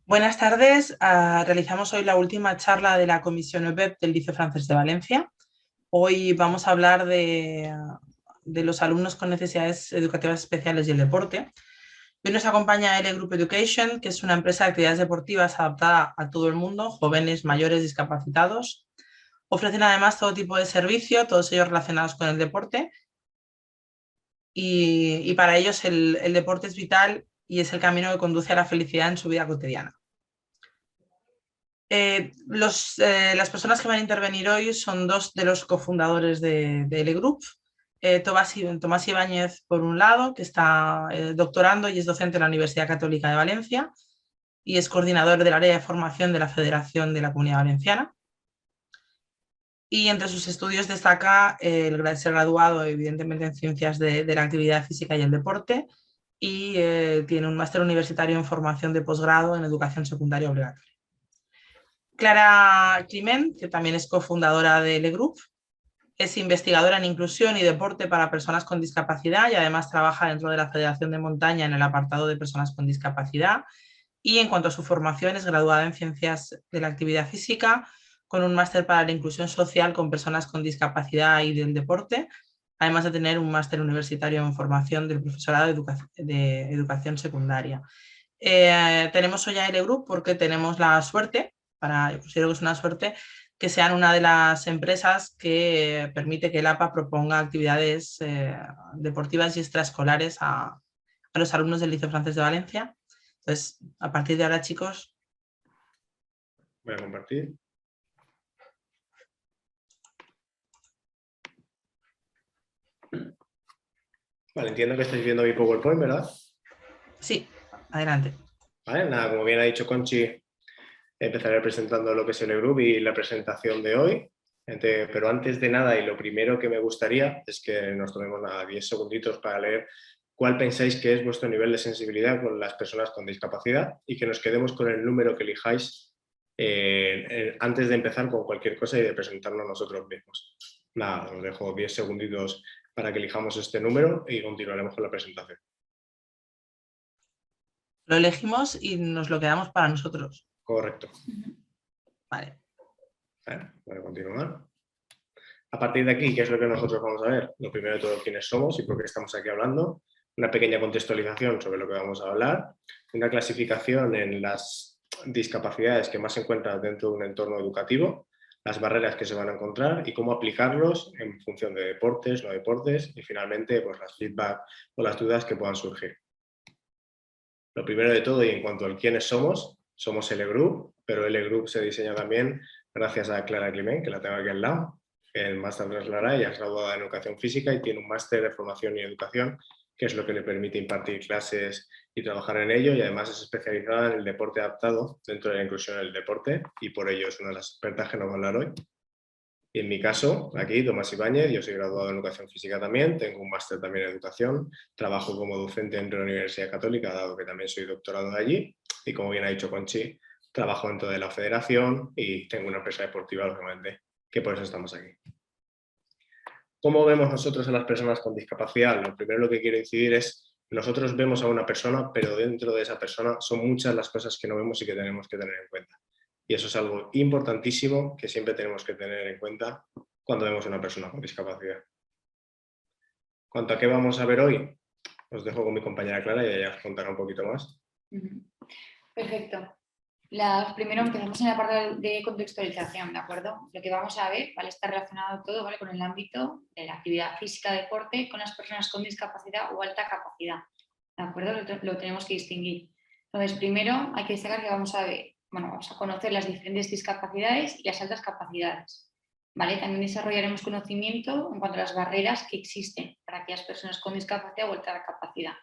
Buenas tardes. Realizamos hoy la última charla de la Comisión EUPEP del Liceo Francés de Valencia. Hoy vamos a hablar de los alumnos con necesidades educativas especiales y el deporte. Hoy nos acompaña L Group Education, que es una empresa de actividades deportivas adaptada a todo el mundo, jóvenes, mayores, discapacitados. Ofrecen además todo tipo de servicio, todos ellos relacionados con el deporte. Y para ellos el deporte es vital y es el camino que conduce a la felicidad en su vida cotidiana. Las personas que van a intervenir hoy son dos de los cofundadores de L Group. Tomás Ibáñez, por un lado, que está doctorando y es docente en la Universidad Católica de Valencia y es coordinador del área de formación de la Federación de la Comunidad Valenciana. Y entre sus estudios destaca ser graduado, evidentemente, en Ciencias de la Actividad Física y el Deporte y tiene un máster universitario en formación de posgrado en Educación Secundaria Obligatoria. Clara Climent, que también es cofundadora de L Group, es investigadora en inclusión y deporte para personas con discapacidad y además trabaja dentro de la Federación de Montaña en el apartado de personas con discapacidad. Y en cuanto a su formación, es graduada en Ciencias de la Actividad Física con un máster para la inclusión social con personas con discapacidad y del deporte, además de tener un máster universitario en formación del profesorado de educación secundaria. Tenemos hoy a L Group porque tenemos la suerte, yo considero que es una suerte, que sean una de las empresas que permite que el APA proponga actividades deportivas y extraescolares a los alumnos del Liceo Francés de Valencia. Entonces, a partir de ahora, chicos. Voy a compartir. Vale, entiendo que estáis viendo mi PowerPoint, ¿verdad? Sí, adelante. Vale, nada, como bien ha dicho Conchi, empezaré presentando lo que es el Group y la presentación de hoy. Pero antes de nada, y lo primero que me gustaría es que nos tomemos 10 segunditos para leer cuál pensáis que es vuestro nivel de sensibilidad con las personas con discapacidad y que nos quedemos con el número que elijáis antes de empezar con cualquier cosa y de presentarnos nosotros mismos. Nada, os dejo 10 segunditos para que elijamos este número y continuaremos con la presentación. Lo elegimos y nos lo quedamos para nosotros. Correcto. Vale. Voy a continuar. A partir de aquí, ¿qué es lo que nosotros vamos a ver? Lo primero de todo, quiénes somos y por qué estamos aquí hablando. Una pequeña contextualización sobre lo que vamos a hablar. Una clasificación en las discapacidades que más se encuentran dentro de un entorno educativo, las barreras que se van a encontrar y cómo aplicarlos en función de deportes, no deportes y finalmente pues, las feedback o las dudas que puedan surgir. Lo primero de todo y en cuanto al quiénes somos L Group, pero L Group se diseña también gracias a Clara Climent, que la tengo aquí al lado. El máster de Clara, ella es graduada en Educación Física y tiene un máster de Formación y Educación, que es lo que le permite impartir clases y trabajar en ello, y además es especializada en el deporte adaptado dentro de la inclusión del deporte y por ello es una de las expertas que nos va a hablar hoy. Y en mi caso, aquí, Tomás Ibáñez, yo soy graduado en Educación Física también, tengo un máster también en Educación, trabajo como docente dentro de la Universidad Católica, dado que también soy doctorado de allí, y como bien ha dicho Conchi, trabajo dentro de la Federación y tengo una empresa deportiva, lógicamente, que por eso estamos aquí. ¿Cómo vemos nosotros a las personas con discapacidad? Lo primero lo que quiero incidir es, nosotros vemos a una persona, pero dentro de esa persona son muchas las cosas que no vemos y que tenemos que tener en cuenta. Y eso es algo importantísimo que siempre tenemos que tener en cuenta cuando vemos a una persona con discapacidad. ¿Cuánto a qué vamos a ver hoy? Os dejo con mi compañera Clara y ella os contará un poquito más. Perfecto. Primero empezamos en la parte de contextualización, ¿de acuerdo? Lo que vamos a ver, ¿vale? Está relacionado todo, ¿vale? Con el ámbito de la actividad física, deporte, con las personas con discapacidad o alta capacidad, ¿de acuerdo? Lo tenemos que distinguir. Entonces, primero hay que destacar que vamos a conocer las diferentes discapacidades y las altas capacidades, ¿vale? También desarrollaremos conocimiento en cuanto a las barreras que existen para aquellas personas con discapacidad o alta capacidad.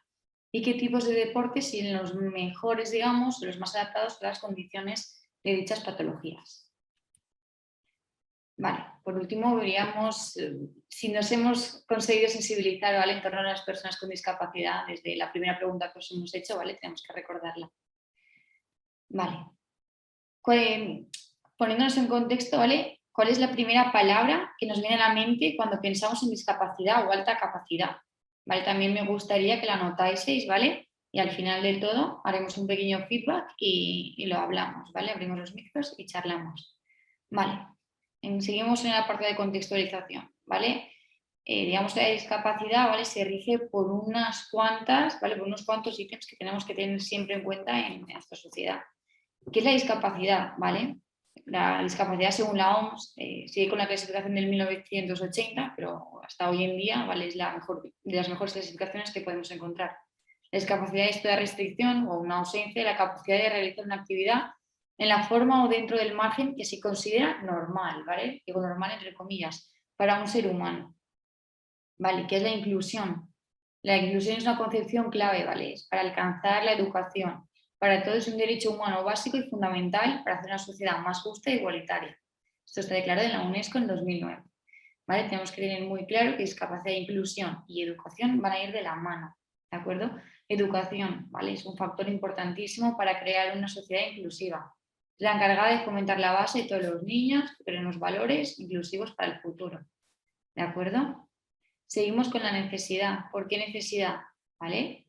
Y qué tipos de deportes son los mejores, digamos, los más adaptados a las condiciones de dichas patologías. Vale, por último veríamos si nos hemos conseguido sensibilizar, ¿vale? En torno a las personas con discapacidad desde la primera pregunta que os hemos hecho, ¿vale? Tenemos que recordarla. Vale. Poniéndonos en contexto, ¿vale? ¿Cuál es la primera palabra que nos viene a la mente cuando pensamos en discapacidad o alta capacidad? ¿Vale? También me gustaría que la anotáis, ¿vale? Y al final del todo haremos un pequeño feedback y lo hablamos, ¿vale? Abrimos los micros y charlamos. Vale, seguimos en la parte de contextualización, ¿vale? Digamos que la discapacidad, ¿vale? Se rige por unas cuantas, ¿vale? Por unos cuantos ítems que tenemos que tener siempre en cuenta en nuestra sociedad. ¿Qué es la discapacidad, ¿vale? La discapacidad, según la OMS, sigue con la clasificación del 1980, pero hasta hoy en día, ¿vale? Es la mejor, de las mejores clasificaciones que podemos encontrar. La discapacidad es toda restricción o una ausencia de la capacidad de realizar una actividad en la forma o dentro del margen que se considera normal, ¿vale? Digo normal entre comillas, para un ser humano. ¿Vale? ¿Qué es la inclusión? La inclusión es una concepción clave, ¿vale? Es para alcanzar la educación. Para todos es un derecho humano básico y fundamental para hacer una sociedad más justa e igualitaria. Esto está declarado en la UNESCO en 2009. ¿Vale? Tenemos que tener muy claro que discapacidad, inclusión y educación van a ir de la mano, ¿de acuerdo? Educación, ¿vale? Es un factor importantísimo para crear una sociedad inclusiva. Es la encargada de fomentar la base de todos los niños, pero en los valores inclusivos para el futuro, ¿de acuerdo? Seguimos con la necesidad. ¿Por qué necesidad? ¿Vale?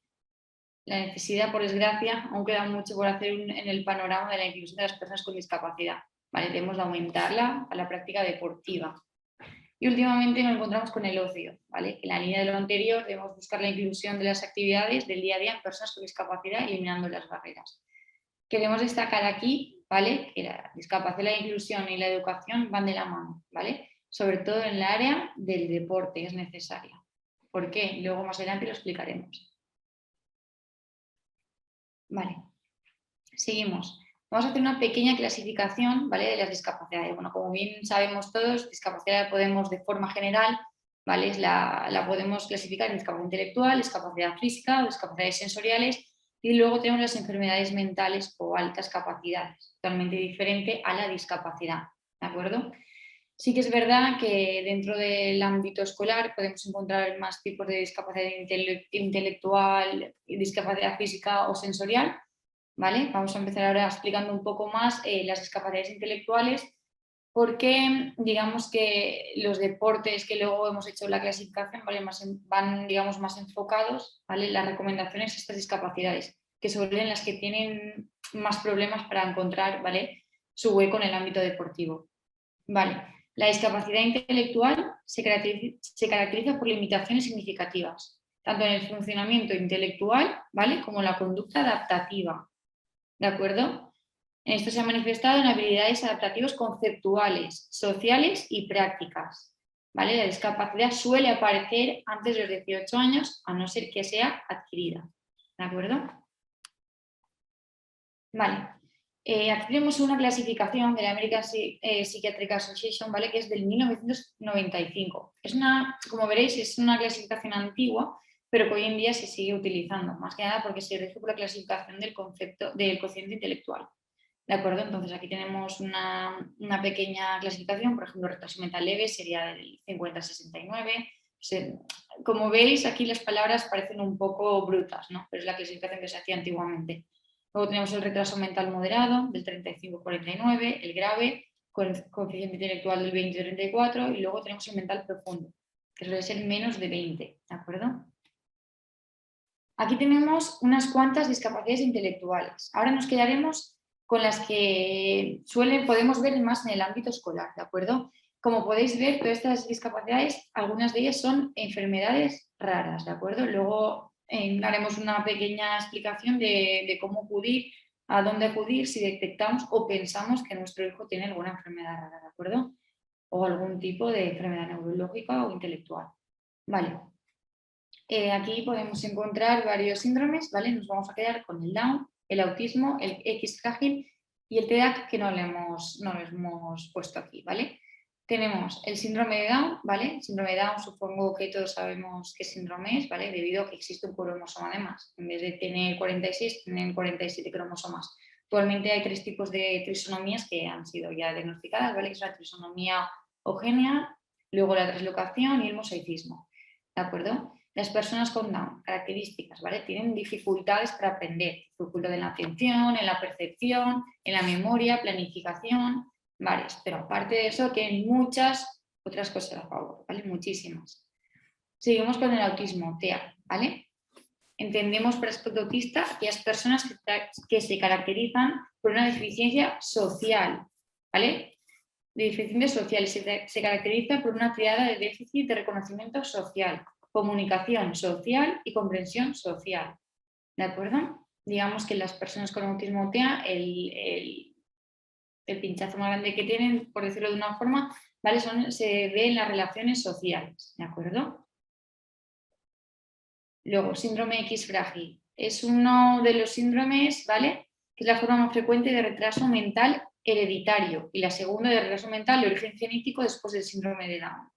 La necesidad, por desgracia, aún queda mucho por hacer en el panorama de la inclusión de las personas con discapacidad. ¿Vale? Debemos de aumentarla a la práctica deportiva. Y últimamente nos encontramos con el ocio, ¿vale? Que en la línea de lo anterior debemos buscar la inclusión de las actividades del día a día en personas con discapacidad, eliminando las barreras. Queremos destacar aquí, ¿vale? Que la discapacidad, la inclusión y la educación van de la mano, ¿vale? Sobre todo en el área del deporte es necesaria. ¿Por qué? Luego más adelante lo explicaremos. Vale, seguimos. Vamos a hacer una pequeña clasificación, ¿vale? De las discapacidades. Bueno, como bien sabemos todos, discapacidad podemos de forma general, ¿vale? La podemos clasificar en discapacidad intelectual, discapacidad física, discapacidades sensoriales y luego tenemos las enfermedades mentales o altas capacidades, totalmente diferente a la discapacidad, ¿de acuerdo? Sí que es verdad que dentro del ámbito escolar podemos encontrar más tipos de discapacidad intelectual, discapacidad física o sensorial, ¿vale? Vamos a empezar ahora explicando un poco más las discapacidades intelectuales, porque digamos que los deportes que luego hemos hecho la clasificación, ¿vale? Van digamos, más enfocados, ¿vale? Las recomendaciones a estas discapacidades, que son las que tienen más problemas para encontrar, ¿vale? Su hueco en el ámbito deportivo. Vale. La discapacidad intelectual se caracteriza por limitaciones significativas, tanto en el funcionamiento intelectual, ¿vale? Como en la conducta adaptativa, ¿de acuerdo? Esto se ha manifestado en habilidades adaptativas conceptuales, sociales y prácticas, ¿vale? La discapacidad suele aparecer antes de los 18 años, a no ser que sea adquirida, ¿de acuerdo? Vale. Aquí tenemos una clasificación de la American Psychiatric Association, ¿vale? Que es del 1995. Es una, como veréis, es una clasificación antigua, pero que hoy en día se sigue utilizando, más que nada porque se rige por la clasificación del concepto del cociente intelectual. ¿De acuerdo? Entonces aquí tenemos una pequeña clasificación, por ejemplo, retraso mental leve sería del 50-69. Como veis, aquí las palabras parecen un poco brutas, ¿no? Pero es la clasificación que se hacía antiguamente. Luego tenemos el retraso mental moderado del 35-49, el grave con el coeficiente intelectual del 20-34 y luego tenemos el mental profundo, que suele ser menos de 20, ¿de acuerdo? Aquí tenemos unas cuantas discapacidades intelectuales. Ahora nos quedaremos con las que podemos ver más en el ámbito escolar, ¿de acuerdo? Como podéis ver, todas estas discapacidades, algunas de ellas son enfermedades raras, ¿de acuerdo? Luego haremos una pequeña explicación de cómo acudir, a dónde acudir si detectamos o pensamos que nuestro hijo tiene alguna enfermedad rara, ¿de acuerdo? O algún tipo de enfermedad neurológica o intelectual. Vale. Aquí podemos encontrar varios síndromes, ¿vale? Nos vamos a quedar con el Down, el autismo, el X frágil y el TDAH que no lo hemos puesto aquí, ¿vale? Tenemos el síndrome de Down, ¿vale? El síndrome de Down supongo que todos sabemos qué síndrome es, ¿vale? Debido a que existe un cromosoma de más. En vez de tener 46, tienen 47 cromosomas. Actualmente hay 3 tipos de trisonomías que han sido ya diagnosticadas, ¿vale? Que es la trisonomía ogénea, luego la translocación y el mosaicismo, ¿de acuerdo? Las personas con Down, características, ¿vale? Tienen dificultades para aprender, dificultad en la atención, en la percepción, en la memoria, planificación, varias, pero aparte de eso tienen muchas otras cosas a favor, ¿vale? Muchísimas. Seguimos con el autismo, TEA, ¿vale? Entendemos por aspecto autista aquellas personas que se caracterizan por una deficiencia social, ¿vale? De deficiencia social, se caracteriza por una triada de déficit de reconocimiento social, comunicación social y comprensión social, ¿de acuerdo? Digamos que las personas con autismo TEA, el pinchazo más grande que tienen, por decirlo de una forma, ¿vale? Se ve en las relaciones sociales, ¿de acuerdo? Luego, síndrome X frágil. Es uno de los síndromes, ¿vale? Que es la forma más frecuente de retraso mental hereditario y la segunda de retraso mental de origen genético después del síndrome de Down.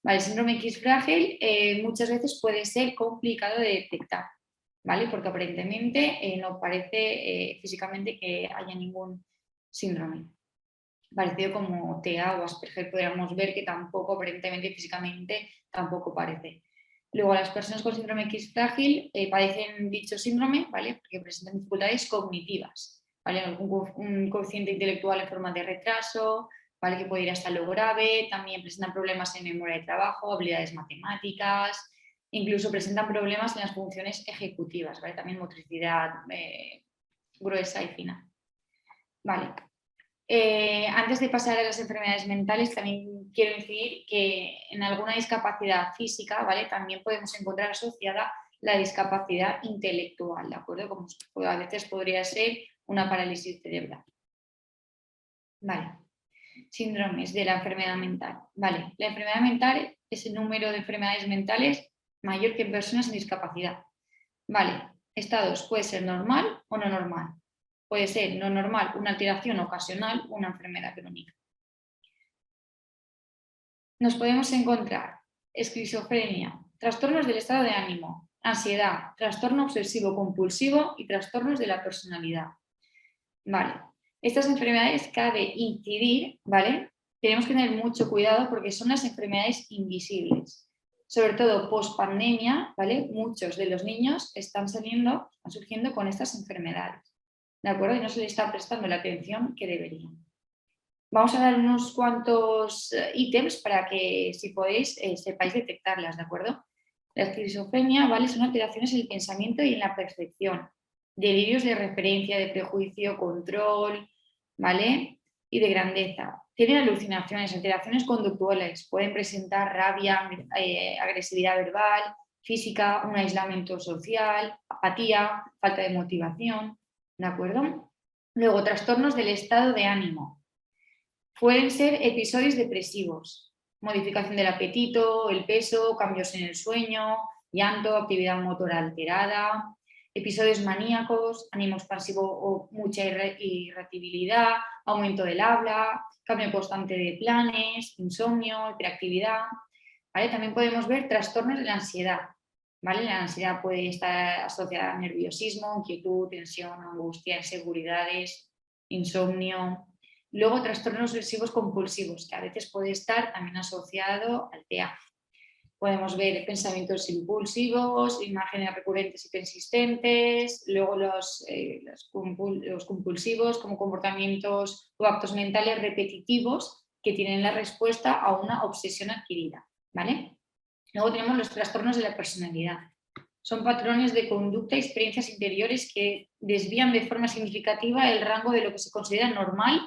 Vale, el síndrome X frágil muchas veces puede ser complicado de detectar, ¿vale? Porque aparentemente no parece físicamente que haya ningún síndrome. Parecido como TEA o Asperger, podríamos ver que tampoco, aparentemente físicamente, tampoco parece. Luego, las personas con síndrome X frágil padecen dicho síndrome, ¿vale? Porque presentan dificultades cognitivas, ¿vale? Un cociente intelectual en forma de retraso, ¿vale? Que puede ir hasta lo grave, también presentan problemas en memoria de trabajo, habilidades matemáticas, incluso presentan problemas en las funciones ejecutivas, ¿vale? También motricidad gruesa y fina. Vale. Antes de pasar a las enfermedades mentales, también quiero decir que en alguna discapacidad física, ¿vale? También podemos encontrar asociada la discapacidad intelectual, ¿de acuerdo? Como a veces podría ser una parálisis cerebral. Vale. Síndromes de la enfermedad mental. Vale. La enfermedad mental es el número de enfermedades mentales mayor que en personas sin discapacidad. Vale. Estados puede ser normal o no normal. Puede ser no normal, una alteración ocasional o una enfermedad crónica. Nos podemos encontrar esquizofrenia, trastornos del estado de ánimo, ansiedad, trastorno obsesivo-compulsivo y trastornos de la personalidad. Vale. Estas enfermedades cabe incidir, ¿vale? Tenemos que tener mucho cuidado porque son las enfermedades invisibles. Sobre todo post-pandemia, ¿vale? Muchos de los niños están surgiendo con estas enfermedades. ¿De acuerdo? Y no se le está prestando la atención que deberían. Vamos a dar unos cuantos ítems para que, si podéis, sepáis detectarlas, ¿de acuerdo? La esquizofrenia, ¿vale? Son alteraciones en el pensamiento y en la percepción, delirios de referencia, de prejuicio, control, ¿vale? Y de grandeza. Tienen alucinaciones, alteraciones conductuales, pueden presentar rabia, agresividad verbal, física, un aislamiento social, apatía, falta de motivación, ¿de acuerdo? Luego, trastornos del estado de ánimo. Pueden ser episodios depresivos, modificación del apetito, el peso, cambios en el sueño, llanto, actividad motora alterada, episodios maníacos, ánimo expansivo o mucha irritabilidad, aumento del habla, cambio constante de planes, insomnio, hiperactividad. ¿Vale? También podemos ver trastornos de la ansiedad. ¿Vale? La ansiedad puede estar asociada a nerviosismo, inquietud, tensión, angustia, inseguridades, insomnio. Luego, trastornos obsesivos compulsivos, que a veces puede estar también asociado al TEA. Podemos ver pensamientos impulsivos, imágenes recurrentes y persistentes, luego los compulsivos como comportamientos o actos mentales repetitivos que tienen la respuesta a una obsesión adquirida. ¿Vale? Luego tenemos los trastornos de la personalidad. Son patrones de conducta y experiencias interiores que desvían de forma significativa el rango de lo que se considera normal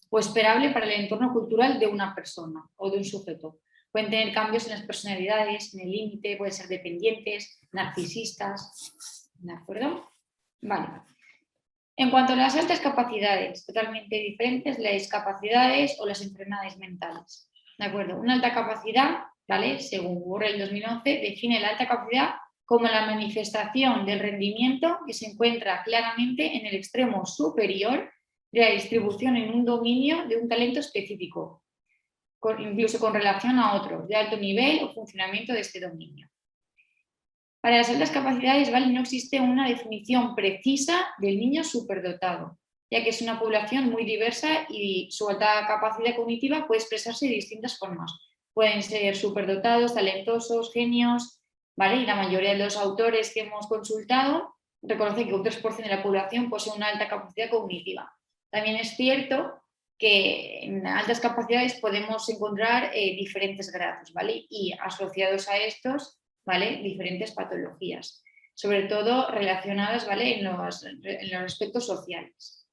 o esperable para el entorno cultural de una persona o de un sujeto. Pueden tener cambios en las personalidades, en el límite, pueden ser dependientes, narcisistas. ¿De acuerdo? Vale. En cuanto a las altas capacidades, totalmente diferentes, las discapacidades o las enfermedades mentales. ¿De acuerdo? Una alta capacidad, ¿vale? Según Worrell 2011, define la alta capacidad como la manifestación del rendimiento que se encuentra claramente en el extremo superior de la distribución en un dominio de un talento específico, incluso con relación a otros, de alto nivel o funcionamiento de este dominio. Para las altas capacidades, ¿vale? No existe una definición precisa del niño superdotado, ya que es una población muy diversa y su alta capacidad cognitiva puede expresarse de distintas formas. Pueden ser superdotados, talentosos, genios, ¿vale? Y la mayoría de los autores que hemos consultado reconocen que un 3% de la población posee una alta capacidad cognitiva. También es cierto que en altas capacidades podemos encontrar diferentes grados, ¿vale? Y asociados a estos, ¿vale? Diferentes patologías. sobre todo relacionadas, ¿vale?, en los aspectos sociales.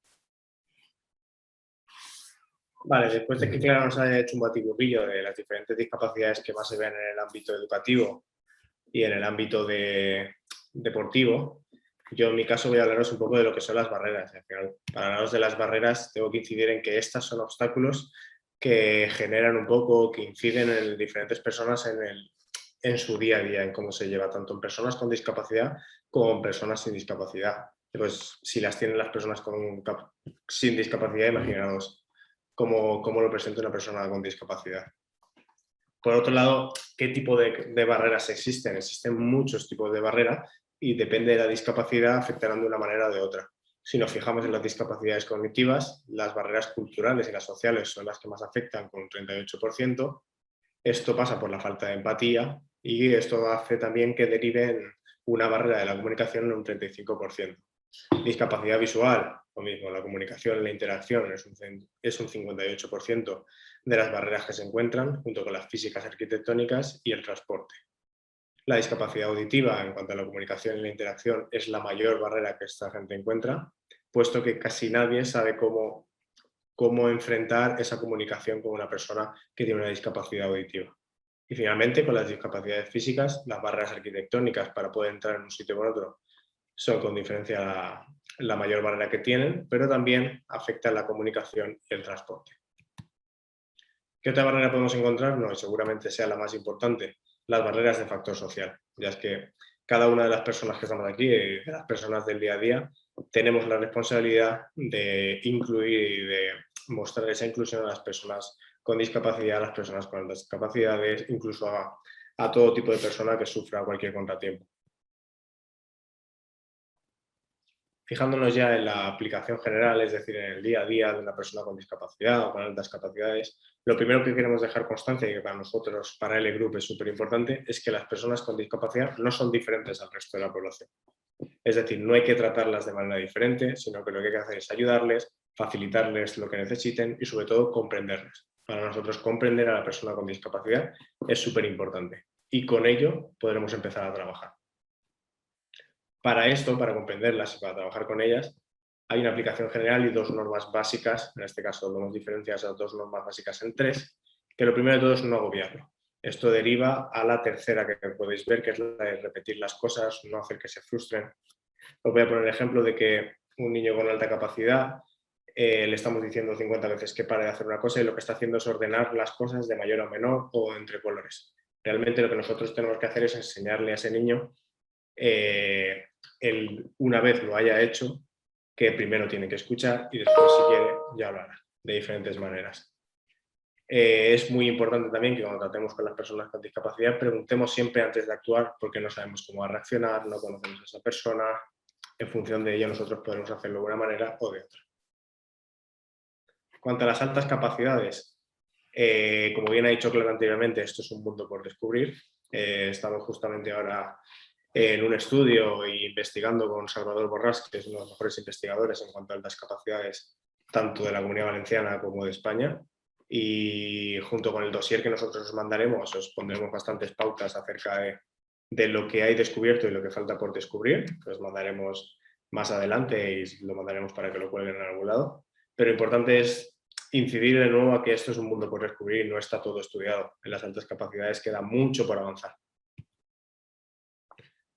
Vale, después de que Clara nos haya hecho un batiburrillo de las diferentes discapacidades que más se ven en el ámbito educativo y en el ámbito deportivo, yo en mi caso voy a hablaros un poco de lo que son las barreras. Al final, para hablaros de las barreras tengo que incidir en que estas son obstáculos que generan un poco, que inciden en diferentes personas en su día a día, en cómo se lleva tanto en personas con discapacidad como en personas sin discapacidad. Pues si las tienen las personas sin discapacidad, imaginaos cómo lo presenta una persona con discapacidad. Por otro lado, ¿qué tipo de barreras existen? Existen muchos tipos de barreras y depende de la discapacidad afectarán de una manera o de otra. Si nos fijamos en las discapacidades cognitivas, las barreras culturales y las sociales son las que más afectan con un 38%. Esto pasa por la falta de empatía y esto hace también que derive en una barrera de la comunicación en un 35%. Discapacidad visual, lo mismo, la comunicación, la interacción es un 58% de las barreras que se encuentran, junto con las físicas arquitectónicas y el transporte. La discapacidad auditiva, en cuanto a la comunicación y la interacción, es la mayor barrera que esta gente encuentra, puesto que casi nadie sabe cómo enfrentar esa comunicación con una persona que tiene una discapacidad auditiva. Y finalmente, con las discapacidades físicas, las barreras arquitectónicas para poder entrar en un sitio o en otro son con diferencia la mayor barrera que tienen, pero también afecta la comunicación y el transporte. ¿Qué otra barrera podemos encontrar? No, y seguramente sea la más importante, las barreras de factor social, ya es que cada una de las personas que estamos aquí, de las personas del día a día, tenemos la responsabilidad de incluir y de mostrar esa inclusión a las personas con discapacidad, a las personas con altas discapacidades, incluso a todo tipo de persona que sufra cualquier contratiempo. Fijándonos ya en la aplicación general, es decir, en el día a día de una persona con discapacidad o con altas capacidades, lo primero que queremos dejar constancia y que para nosotros, para L Group es súper importante, es que las personas con discapacidad no son diferentes al resto de la población. Es decir, no hay que tratarlas de manera diferente, sino que lo que hay que hacer es ayudarles, facilitarles lo que necesiten y sobre todo comprenderles. Para nosotros comprender a la persona con discapacidad es súper importante y con ello podremos empezar a trabajar. Para esto, para comprenderlas y para trabajar con ellas, hay una aplicación general y dos normas básicas. En este caso, lo hemos diferenciado esas dos normas básicas en tres, que lo primero de todo es no agobiarlo. Esto deriva a la tercera que podéis ver, que es la de repetir las cosas, no hacer que se frustren. Os voy a poner el ejemplo de que un niño con alta capacidad le estamos diciendo 50 veces que pare de hacer una cosa y lo que está haciendo es ordenar las cosas de mayor a menor o entre colores. Realmente lo que nosotros tenemos que hacer es enseñarle a ese niño una vez lo haya hecho, que primero tiene que escuchar y después, si quiere, ya hablará de diferentes maneras. Es muy importante también que cuando tratemos con las personas con discapacidad preguntemos siempre antes de actuar porque no sabemos cómo va a reaccionar, no conocemos a esa persona, en función de ello nosotros podemos hacerlo de una manera o de otra. Cuanto a las altas capacidades, como bien ha dicho Clara anteriormente, esto es un mundo por descubrir. Estamos justamente ahora en un estudio e investigando con Salvador Borràs, que es uno de los mejores investigadores en cuanto a altas capacidades, tanto de la Comunidad Valenciana como de España. Y junto con el dossier que nosotros os mandaremos, os pondremos bastantes pautas acerca de lo que hay descubierto y lo que falta por descubrir, que os mandaremos más adelante y lo mandaremos para que lo cuelguen en algún lado. Pero lo importante es incidir de nuevo a que esto es un mundo por descubrir y no está todo estudiado. En las altas capacidades queda mucho por avanzar.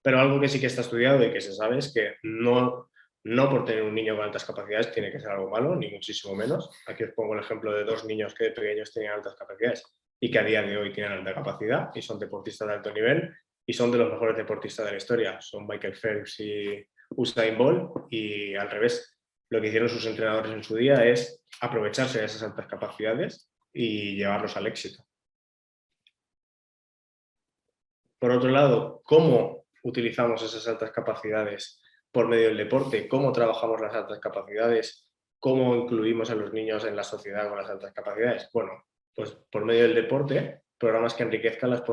Pero algo que sí que está estudiado y que se sabe es que no por tener un niño con altas capacidades tiene que ser algo malo, ni muchísimo menos. Aquí os pongo el ejemplo de dos niños que de pequeños tenían altas capacidades y que a día de hoy tienen alta capacidad y son deportistas de alto nivel y son de los mejores deportistas de la historia. Son Michael Phelps y Usain Bolt y al revés. Lo que hicieron sus entrenadores en su día es aprovecharse de esas altas capacidades y llevarlos al éxito. Por otro lado, ¿cómo utilizamos esas altas capacidades por medio del deporte? ¿Cómo trabajamos las altas capacidades? ¿Cómo incluimos a los niños en la sociedad con las altas capacidades? Bueno, pues por medio del deporte, programas que enriquezcan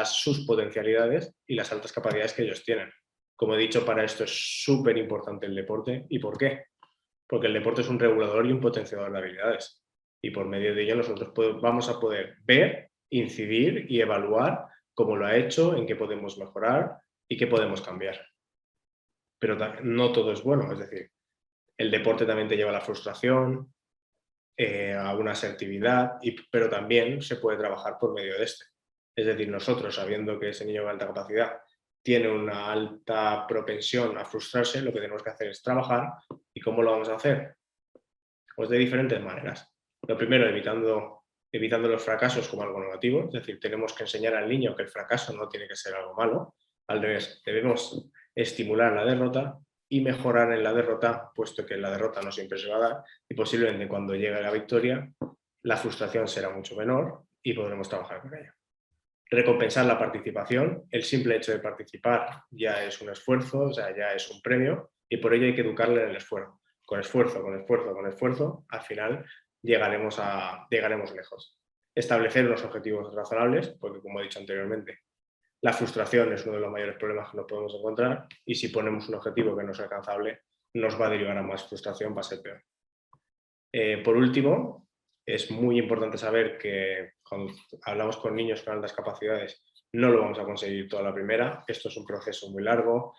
sus potencialidades y las altas capacidades que ellos tienen. Como he dicho, para esto es súper importante el deporte. ¿Y por qué? Porque el deporte es un regulador y un potenciador de habilidades. Y por medio de ello nosotros vamos a poder ver, incidir y evaluar cómo lo ha hecho, en qué podemos mejorar y qué podemos cambiar. pero no todo es bueno. Es decir, el deporte también te lleva a la frustración, a una asertividad, pero también se puede trabajar por medio de este. Es decir, nosotros, sabiendo que ese niño con alta capacidad tiene una alta propensión a frustrarse, lo que tenemos que hacer es trabajar. ¿Y cómo lo vamos a hacer? Pues de diferentes maneras. Lo primero, evitando los fracasos como algo negativo, es decir, tenemos que enseñar al niño que el fracaso no tiene que ser algo malo. Al revés, debemos estimular la derrota y mejorar en la derrota, puesto que la derrota no siempre se va a dar y posiblemente cuando llegue la victoria la frustración será mucho menor y podremos trabajar con ella. Recompensar la participación, el simple hecho de participar ya es un esfuerzo, o sea, ya es un premio, y por ello hay que educarle en el esfuerzo. Con esfuerzo, con esfuerzo, con esfuerzo, al final llegaremos lejos. Establecer unos objetivos razonables, porque como he dicho anteriormente, la frustración es uno de los mayores problemas que nos podemos encontrar, y si ponemos un objetivo que no es alcanzable, nos va a derivar a más frustración, va a ser peor. Por último, es muy importante saber que cuando hablamos con niños con altas capacidades no lo vamos a conseguir toda la primera. Esto es un proceso muy largo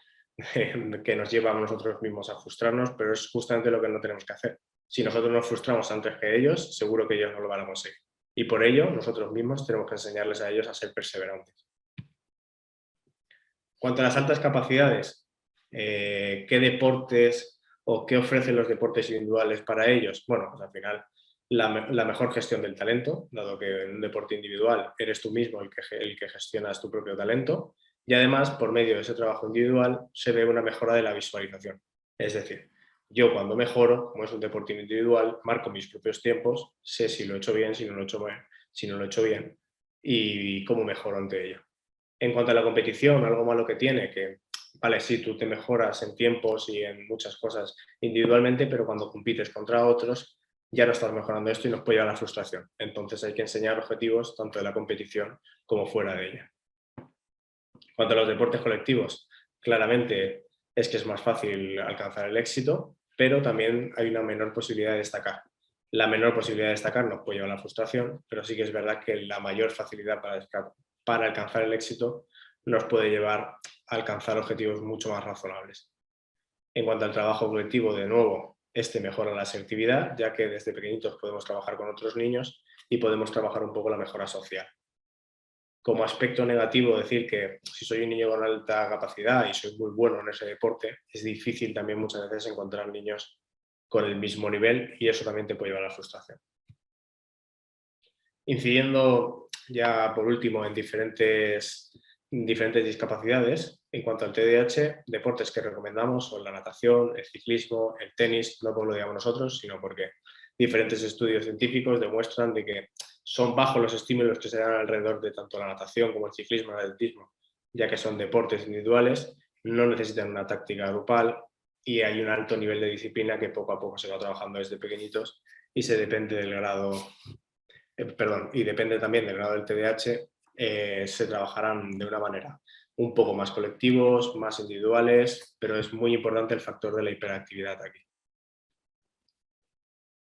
que nos lleva a nosotros mismos a frustrarnos, pero es justamente lo que no tenemos que hacer. Si nosotros nos frustramos antes que ellos, seguro que ellos no lo van a conseguir. Y por ello, nosotros mismos tenemos que enseñarles a ellos a ser perseverantes. Cuanto a las altas capacidades, ¿qué deportes o qué ofrecen los deportes individuales para ellos? Bueno, pues al final la mejor gestión del talento, dado que en un deporte individual eres tú mismo el que gestionas tu propio talento, y además por medio de ese trabajo individual se ve una mejora de la visualización. Es decir, yo cuando mejoro, como es un deporte individual, marco mis propios tiempos, sé si lo he hecho bien, si no lo he hecho bien y cómo mejoro ante ello. En cuanto a la competición, algo malo que tiene, que vale, sí, tú te mejoras en tiempos y en muchas cosas individualmente, pero cuando compites contra otros ya no estás mejorando esto y nos puede llevar a la frustración. Entonces hay que enseñar objetivos tanto de la competición como fuera de ella. En cuanto a los deportes colectivos, claramente es que es más fácil alcanzar el éxito, pero también hay una menor posibilidad de destacar. La menor posibilidad de destacar nos puede llevar a la frustración, pero sí que es verdad que la mayor facilidad para alcanzar el éxito nos puede llevar a alcanzar objetivos mucho más razonables. En cuanto al trabajo colectivo, de nuevo, este mejora la asertividad, ya que desde pequeñitos podemos trabajar con otros niños y podemos trabajar un poco la mejora social. Como aspecto negativo, decir que si soy un niño con alta capacidad y soy muy bueno en ese deporte, es difícil también muchas veces encontrar niños con el mismo nivel y eso también te puede llevar a la frustración. Incidiendo ya por último en diferentes discapacidades, en cuanto al TDAH, deportes que recomendamos son la natación, el ciclismo, el tenis, no por lo digamos nosotros, sino porque diferentes estudios científicos demuestran de que son bajos los estímulos que se dan alrededor de tanto la natación como el ciclismo y el atletismo, ya que son deportes individuales, no necesitan una táctica grupal y hay un alto nivel de disciplina que poco a poco se va trabajando desde pequeñitos y se depende del grado, y depende también del grado del TDAH, se trabajarán de una manera un poco más colectivos, más individuales, pero es muy importante el factor de la hiperactividad aquí.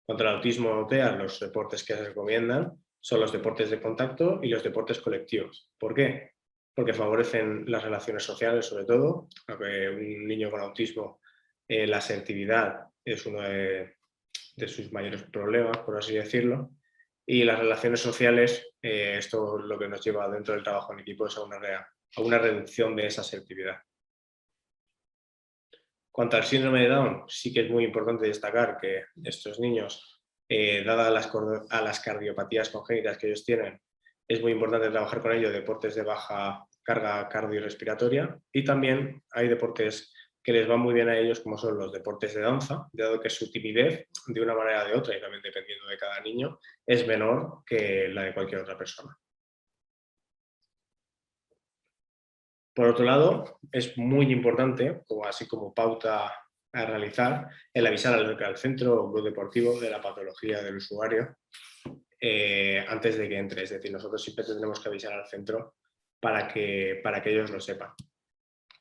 Contra el autismo TEA, los deportes que se recomiendan son los deportes de contacto y los deportes colectivos. ¿Por qué? Porque favorecen las relaciones sociales, sobre todo. Aunque un niño con autismo, la asertividad es uno de sus mayores problemas, por así decirlo. Y las relaciones sociales, esto lo que nos lleva dentro del trabajo en equipo es a una reducción de esa asertividad. Cuanto al síndrome de Down, sí que es muy importante destacar que estos niños, dadas las cardiopatías congénitas que ellos tienen, es muy importante trabajar con ellos deportes de baja carga cardiorrespiratoria y también hay deportes que les van muy bien a ellos como son los deportes de danza, dado que su timidez, de una manera o de otra, y también dependiendo de cada niño, es menor que la de cualquier otra persona. Por otro lado, es muy importante, así como pauta a realizar, el avisar al centro o club deportivo de la patología del usuario antes de que entre. Es decir, nosotros siempre tenemos que avisar al centro para que ellos lo sepan.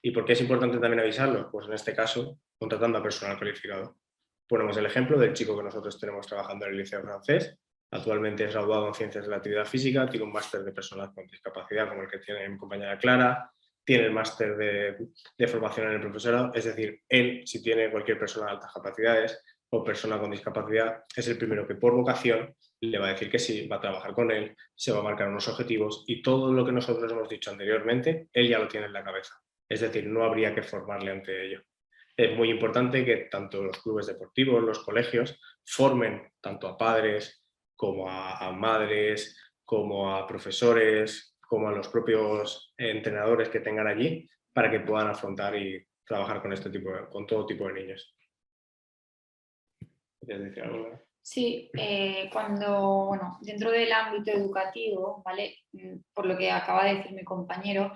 ¿Y por qué es importante también avisarlos? Pues en este caso, contratando a personal cualificado. Ponemos el ejemplo del chico que nosotros tenemos trabajando en el Liceo Francés. Actualmente es graduado en Ciencias de la Actividad Física, tiene un máster de personas con discapacidad como el que tiene mi compañera Clara, tiene el máster de formación en el profesorado, es decir, él, si tiene cualquier persona de altas capacidades o persona con discapacidad, es el primero que por vocación le va a decir que sí, va a trabajar con él, se va a marcar unos objetivos y todo lo que nosotros hemos dicho anteriormente, él ya lo tiene en la cabeza. Es decir, no habría que formarle ante ello. Es muy importante que tanto los clubes deportivos, los colegios, formen tanto a padres como a madres, como a profesores, como a los propios entrenadores que tengan allí, para que puedan afrontar y trabajar con todo tipo de niños. ¿Quieres decir algo? Sí, cuando, bueno, dentro del ámbito educativo, ¿vale? Por lo que acaba de decir mi compañero,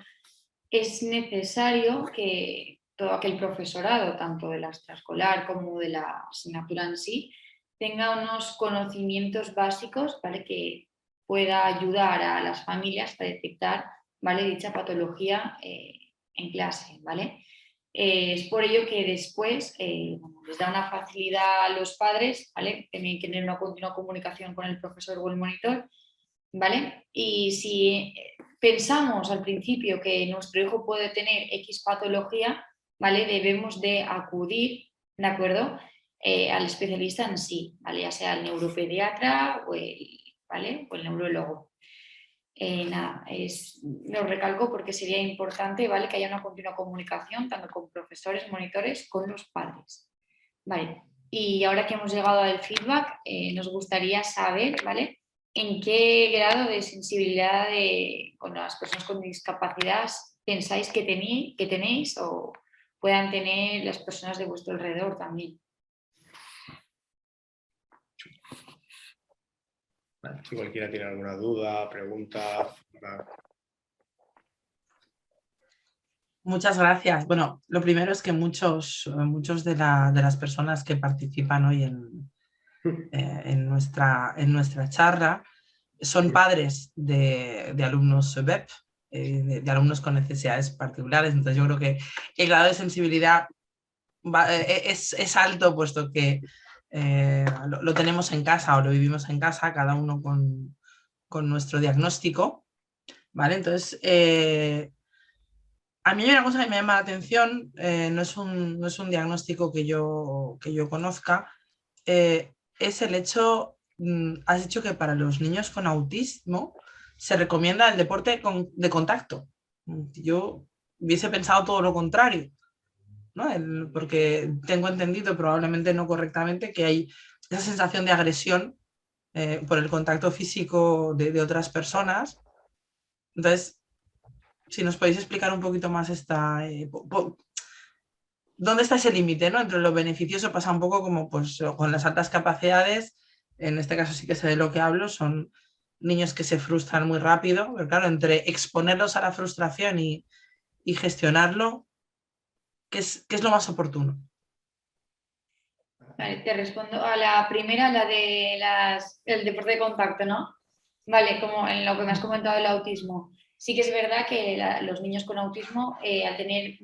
es necesario que todo aquel profesorado, tanto de la extraescolar como de la asignatura en sí, tenga unos conocimientos básicos, ¿vale? Que pueda ayudar a las familias a detectar, ¿vale? Dicha patología en clase, ¿vale? Es por ello que después les da una facilidad a los padres, ¿vale? Tienen que tener una continua comunicación con el profesor o el monitor, ¿vale? Y si pensamos al principio que nuestro hijo puede tener X patología, ¿vale? Debemos de acudir, ¿de acuerdo? Al especialista en sí, ¿vale? Ya sea el neuropediatra o ¿vale? O el neurólogo. Nada, lo recalco porque sería importante, ¿vale? Que haya una continua comunicación tanto con profesores, monitores, con los padres. Vale. Y ahora que hemos llegado al feedback, nos gustaría saber, ¿vale? ¿En qué grado de sensibilidad con las personas con discapacidad pensáis que tenéis o puedan tener las personas de vuestro alrededor también? Si cualquiera tiene alguna duda, pregunta. Muchas gracias. Bueno, lo primero es que muchos de las personas que participan hoy en nuestra charla son padres de alumnos BEP, de alumnos con necesidades particulares. Entonces yo creo que el grado de sensibilidad es alto, puesto que lo tenemos en casa o lo vivimos en casa, cada uno con nuestro diagnóstico, ¿vale? Entonces, a mí hay una cosa que me llama la atención, no es un diagnóstico que yo conozca, es el hecho, has dicho que para los niños con autismo se recomienda el deporte de contacto. Yo hubiese pensado todo lo contrario, ¿no? Porque tengo entendido, probablemente no correctamente, que hay esa sensación de agresión por el contacto físico de otras personas. Entonces, si nos podéis explicar un poquito más ¿dónde está ese límite, ¿no? Entre lo beneficioso pasa un poco como pues, con las altas capacidades, en este caso sí que sé de lo que hablo, son niños que se frustran muy rápido, pero claro, entre exponerlos a la frustración y gestionarlo, ¿qué es lo más oportuno? Vale, te respondo a la primera, la de el deporte de contacto, ¿no? Vale, como en lo que me has comentado del autismo. Sí que es verdad que los niños con autismo, al tener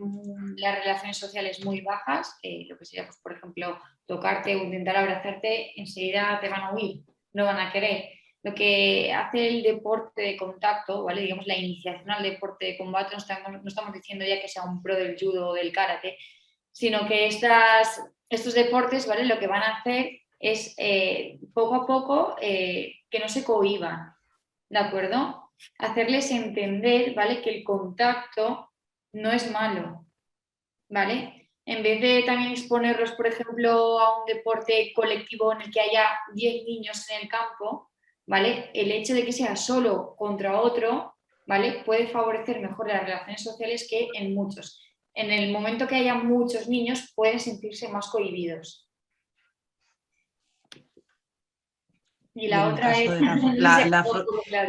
las relaciones sociales muy bajas, lo que sería, pues, por ejemplo, tocarte o intentar abrazarte, enseguida te van a huir, no van a querer. Lo que hace el deporte de contacto, ¿vale? Digamos, la iniciación al deporte de combate, no estamos diciendo ya que sea un pro del judo o del karate, sino que estos deportes, ¿vale? Lo que van a hacer es poco a poco que no se cohíban, ¿de acuerdo? Hacerles entender, ¿vale? Que el contacto no es malo, ¿vale? En vez de también exponerlos, por ejemplo, a un deporte colectivo en el que haya 10 niños en el campo, ¿vale? El hecho de que sea solo contra otro, ¿vale? Puede favorecer mejor las relaciones sociales que en muchos. En el momento que haya muchos niños pueden sentirse más cohibidos. Y la otra es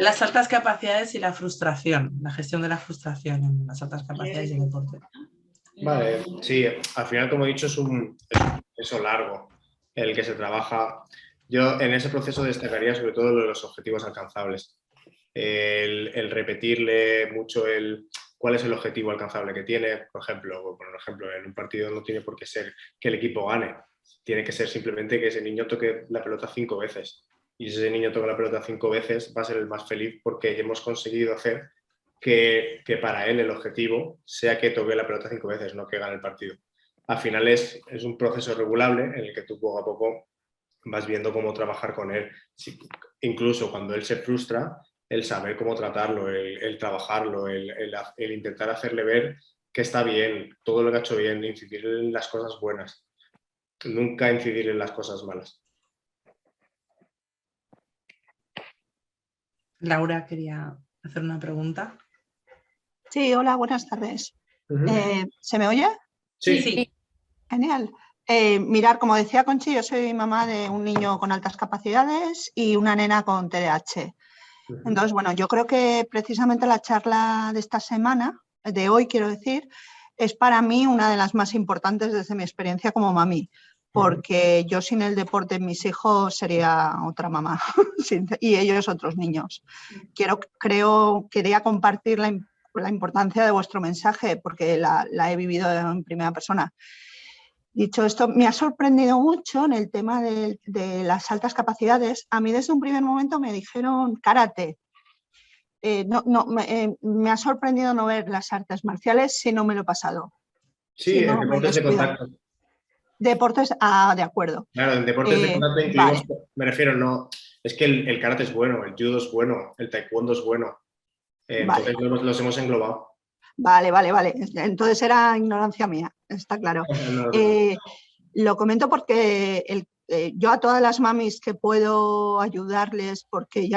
las altas capacidades y la frustración, la gestión de la frustración en las altas capacidades y el deporte. Vale, sí, al final, como he dicho, es un proceso largo el que se trabaja. Yo en ese proceso destacaría sobre todo los objetivos alcanzables. El repetirle mucho cuál es el objetivo alcanzable que tiene. Por ejemplo, en un partido no tiene por qué ser que el equipo gane. Tiene que ser simplemente que ese niño toque la pelota 5 veces. Y si ese niño toca la pelota 5 veces, va a ser el más feliz porque hemos conseguido hacer que para él el objetivo sea que toque la pelota 5 veces, no que gane el partido. Al final es un proceso regulable en el que tú poco a poco vas viendo cómo trabajar con él. Incluso cuando él se frustra, el saber cómo tratarlo, el trabajarlo, el intentar hacerle ver que está bien, todo lo que ha hecho bien, incidir en las cosas buenas, nunca incidir en las cosas malas. Laura quería hacer una pregunta. Sí, hola, buenas tardes. ¿Se me oye? Sí. Genial. Mirar, como decía Conchi, yo soy mamá de un niño con altas capacidades y una nena con TDAH. Entonces, bueno, yo creo que precisamente la charla de esta semana, de hoy quiero decir, es para mí una de las más importantes desde mi experiencia como mami, porque yo sin el deporte mis hijos sería otra mamá y ellos otros niños. Quería compartir la importancia de vuestro mensaje porque la he vivido en primera persona. Dicho esto, me ha sorprendido mucho en el tema de las altas capacidades. A mí desde un primer momento me dijeron karate. Me ha sorprendido no ver las artes marciales si no me lo he pasado. Sí, en deportes de contacto. Deportes, de acuerdo. Claro, en deportes de contacto incluimos, me refiero, no, es que el karate es bueno, el judo es bueno, el taekwondo es bueno. Entonces los hemos englobado. Vale. Entonces era ignorancia mía, está claro. Lo comento porque yo a todas las mamis que puedo ayudarles, porque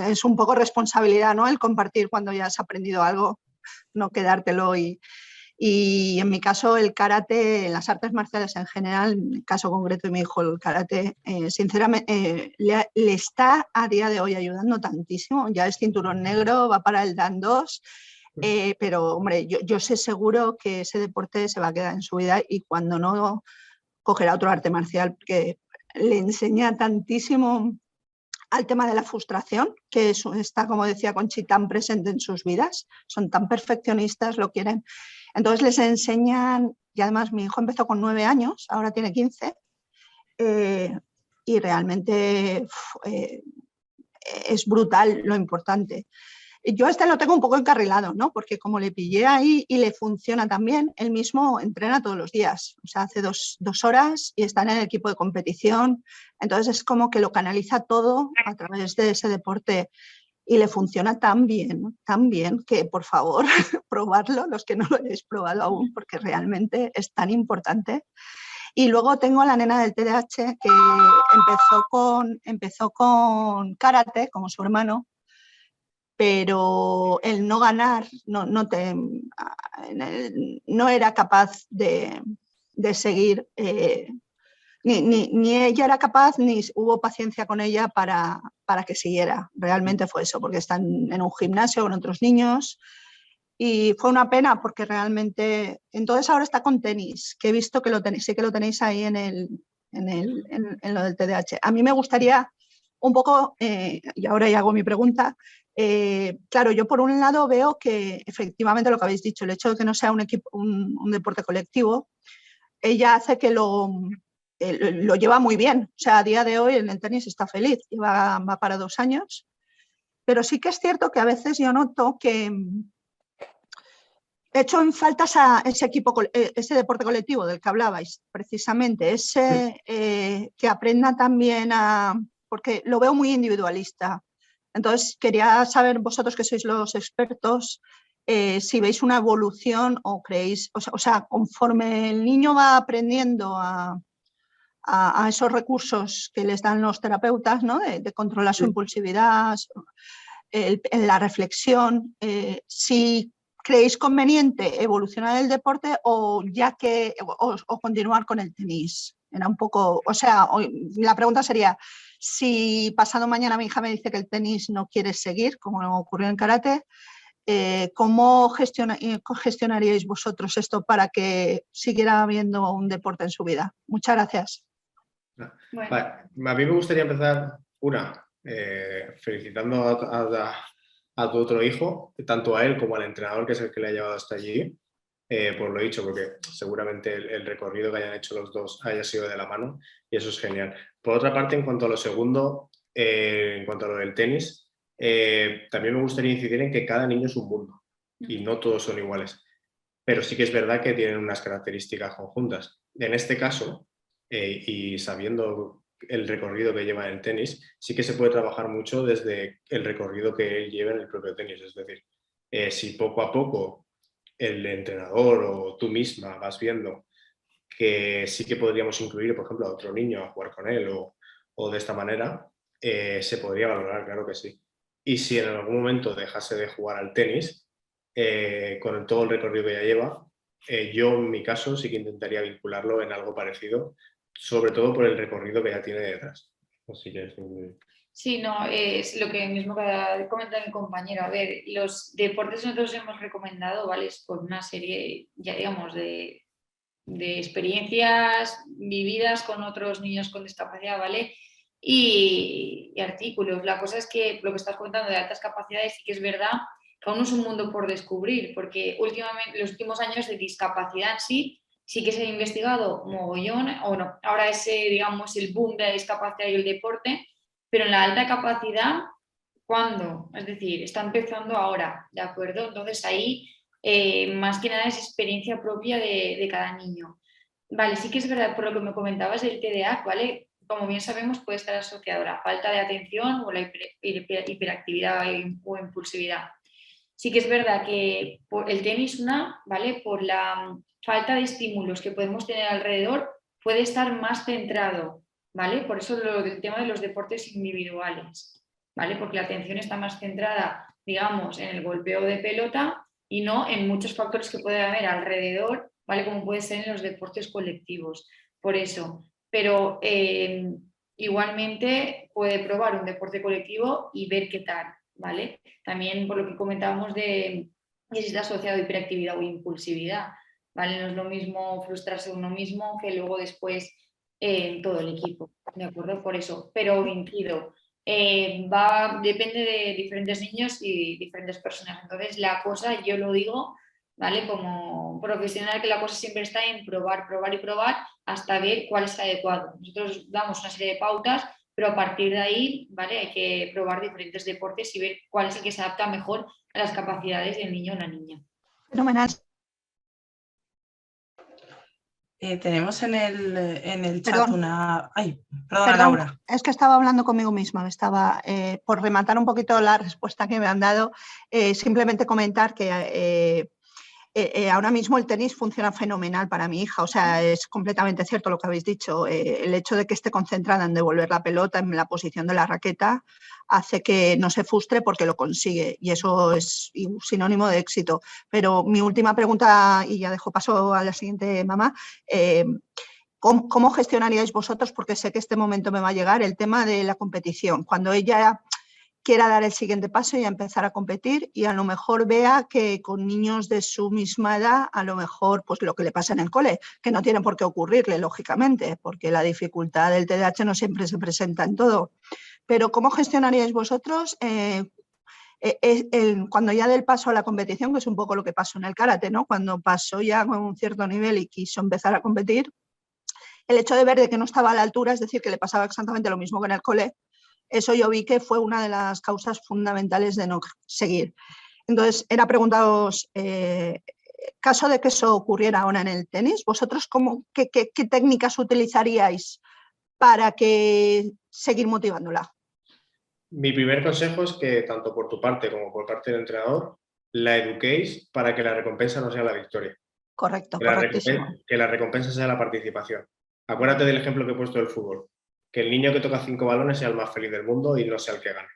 es un poco responsabilidad, ¿no? El compartir cuando ya has aprendido algo, no quedártelo. Y en mi caso el karate, las artes marciales en general, en el caso concreto de mi hijo, el karate, sinceramente le está a día de hoy ayudando tantísimo. Ya es cinturón negro, va para el Dan 2. Pero, hombre, yo sé seguro que ese deporte se va a quedar en su vida y cuando no, cogerá otro arte marcial, porque le enseña tantísimo al tema de la frustración, que está, como decía Conchi, tan presente en sus vidas, son tan perfeccionistas, lo quieren. Entonces les enseñan, y además mi hijo empezó con 9 años, ahora tiene 15, y realmente es brutal lo importante. Yo lo tengo un poco encarrilado, ¿no? Porque como le pillé ahí y le funciona también, él mismo entrena todos los días. O sea, hace dos horas y está en el equipo de competición. Entonces es como que lo canaliza todo a través de ese deporte y le funciona tan bien, que por favor, probarlo, los que no lo hayáis probado aún, porque realmente es tan importante. Y luego tengo a la nena del TDAH que empezó con karate, como su hermano, pero el no ganar no era capaz de seguir, ni ella era capaz, ni hubo paciencia con ella para que siguiera. Realmente fue eso, porque están en un gimnasio con otros niños y fue una pena porque realmente, entonces ahora está con tenis, que he visto que sé que lo tenéis ahí en lo del TDAH. A mí me gustaría un poco, y ahora ya hago mi pregunta, claro, yo por un lado veo que efectivamente lo que habéis dicho, el hecho de que no sea un deporte colectivo, ella hace que lo lleva muy bien. O sea, a día de hoy en el tenis está feliz, va para 2 años, pero sí que es cierto que a veces yo noto que he hecho en falta ese deporte colectivo del que hablabais, precisamente, que aprenda también porque lo veo muy individualista. Entonces, quería saber vosotros que sois los expertos, si veis una evolución o creéis, o sea, conforme el niño va aprendiendo a esos recursos que les dan los terapeutas, ¿no? de controlar su impulsividad, en la reflexión, si creéis conveniente evolucionar el deporte o continuar con el tenis. Era un poco, o sea, la pregunta sería, si pasado mañana mi hija me dice que el tenis no quiere seguir, como ocurrió en karate, ¿cómo gestionaríais vosotros esto para que siguiera habiendo un deporte en su vida? Muchas gracias. Bueno. Vale. A mí me gustaría empezar, felicitando a tu otro hijo, tanto a él como al entrenador, que es el que le ha llevado hasta allí, por lo dicho, porque seguramente el recorrido que hayan hecho los dos haya sido de la mano y eso es genial. Por otra parte, en cuanto a lo segundo, en cuanto a lo del tenis, También me gustaría incidir en que cada niño es un mundo y no todos son iguales. Pero sí que es verdad que tienen unas características conjuntas. En este caso, y sabiendo el recorrido que lleva en el tenis, sí que se puede trabajar mucho desde el recorrido que él lleva en el propio tenis. Es decir, si poco a poco el entrenador o tú misma vas viendo que sí que podríamos incluir, por ejemplo, a otro niño a jugar con él o de esta manera, se podría valorar, claro que sí. Y si en algún momento dejase de jugar al tenis, con todo el recorrido que ya lleva, yo en mi caso sí que intentaría vincularlo en algo parecido, sobre todo por el recorrido que ya tiene detrás. Así que Sí, no, es lo que mismo que comenta mi compañero. A ver, los deportes nosotros hemos recomendado, ¿vale? Es por una serie, ya digamos, de experiencias vividas con otros niños con discapacidad, ¿vale? Y artículos. La cosa es que lo que estás contando de altas capacidades sí que es verdad que aún es un mundo por descubrir, porque últimamente, los últimos años de discapacidad en sí que se ha investigado mogollón, o no, ahora ese, digamos, el boom de la discapacidad y el deporte, pero en la alta capacidad, ¿cuándo? Es decir, está empezando ahora, ¿de acuerdo? Entonces ahí más que nada es experiencia propia de cada niño. Vale, sí que es verdad, por lo que me comentabas del TDAH, ¿vale? Como bien sabemos, puede estar asociado a la falta de atención o la hiperactividad o impulsividad. Sí que es verdad que el tenis, ¿vale? Por la falta de estímulos que podemos tener alrededor, puede estar más centrado, ¿vale? Por eso el tema de los deportes individuales, ¿vale? Porque la atención está más centrada, digamos, en el golpeo de pelota y no en muchos factores que puede haber alrededor, ¿vale? Como puede ser en los deportes colectivos. Por eso, pero igualmente puede probar un deporte colectivo y ver qué tal, ¿vale? También por lo que comentábamos de si está asociado a hiperactividad o impulsividad, ¿vale? No es lo mismo frustrarse uno mismo que luego después en todo el equipo, ¿de acuerdo? Por eso, pero incido, depende de diferentes niños y diferentes personas. Entonces, la cosa, yo lo digo, ¿vale? Como profesional, que la cosa siempre está en probar, probar y probar hasta ver cuál es adecuado. Nosotros damos una serie de pautas, pero a partir de ahí, ¿vale? Hay que probar diferentes deportes y ver cuál es el que se adapta mejor a las capacidades del niño o la niña. Fenomenal. Tenemos en el chat Perdón. una... Ay, perdona, Perdón, Laura. es que estaba hablando conmigo misma, estaba, por rematar un poquito la respuesta que me han dado, simplemente comentar que ahora mismo el tenis funciona fenomenal para mi hija, o sea, es completamente cierto lo que habéis dicho. El hecho de que esté concentrada en devolver la pelota en la posición de la raqueta hace que no se frustre porque lo consigue y eso es un sinónimo de éxito. Pero mi última pregunta, y ya dejo paso a la siguiente mamá, ¿cómo gestionaríais vosotros? Porque sé que este momento me va a llegar, el tema de la competición. Cuando ella quiera dar el siguiente paso y empezar a competir y a lo mejor vea que con niños de su misma edad, a lo mejor pues lo que le pasa en el cole, que no tiene por qué ocurrirle, lógicamente, porque la dificultad del TDAH no siempre se presenta en todo. Pero ¿cómo gestionaríais vosotros cuando ya dé el paso a la competición, que es un poco lo que pasó en el karate, ¿no? Cuando pasó ya con un cierto nivel y quiso empezar a competir, el hecho de ver de que no estaba a la altura, es decir, que le pasaba exactamente lo mismo que en el cole, eso yo vi que fue una de las causas fundamentales de no seguir. Entonces, era preguntaros, caso de que eso ocurriera ahora en el tenis, ¿vosotros qué técnicas utilizaríais para seguir motivándola? Mi primer consejo es que tanto por tu parte como por parte del entrenador la eduquéis para que la recompensa no sea la victoria. Correcto, correctísimo. Que la recompensa sea la participación. Acuérdate del ejemplo que he puesto del fútbol. Que el niño que toca 5 balones sea el más feliz del mundo y no sea el que gane.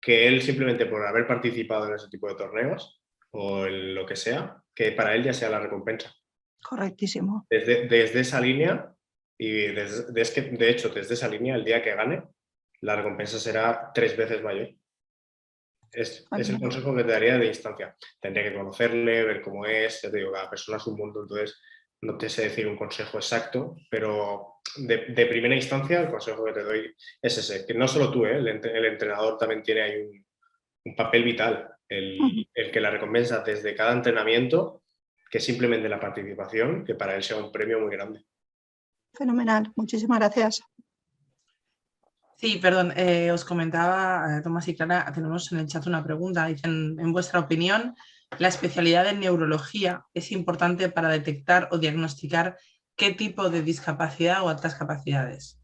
Que él simplemente por haber participado en ese tipo de torneos o en lo que sea, que para él ya sea la recompensa. Correctísimo. Desde esa línea, y de hecho desde esa línea, el día que gane, la recompensa será 3 veces mayor. Es el consejo que te daría de instancia. Tendría que conocerle, ver cómo es, ya te digo, cada persona es un mundo, entonces no te sé decir un consejo exacto, pero de primera instancia el consejo que te doy es ese, que no solo tú, el entrenador también tiene ahí un papel vital, el que la recompensa desde cada entrenamiento, que simplemente la participación, que para él sea un premio muy grande. Fenomenal, muchísimas gracias. Sí, perdón, os comentaba, Tomás y Clara, tenemos en el chat una pregunta. Dicen, en vuestra opinión, ¿la especialidad de neurología es importante para detectar o diagnosticar qué tipo de discapacidad o altas capacidades?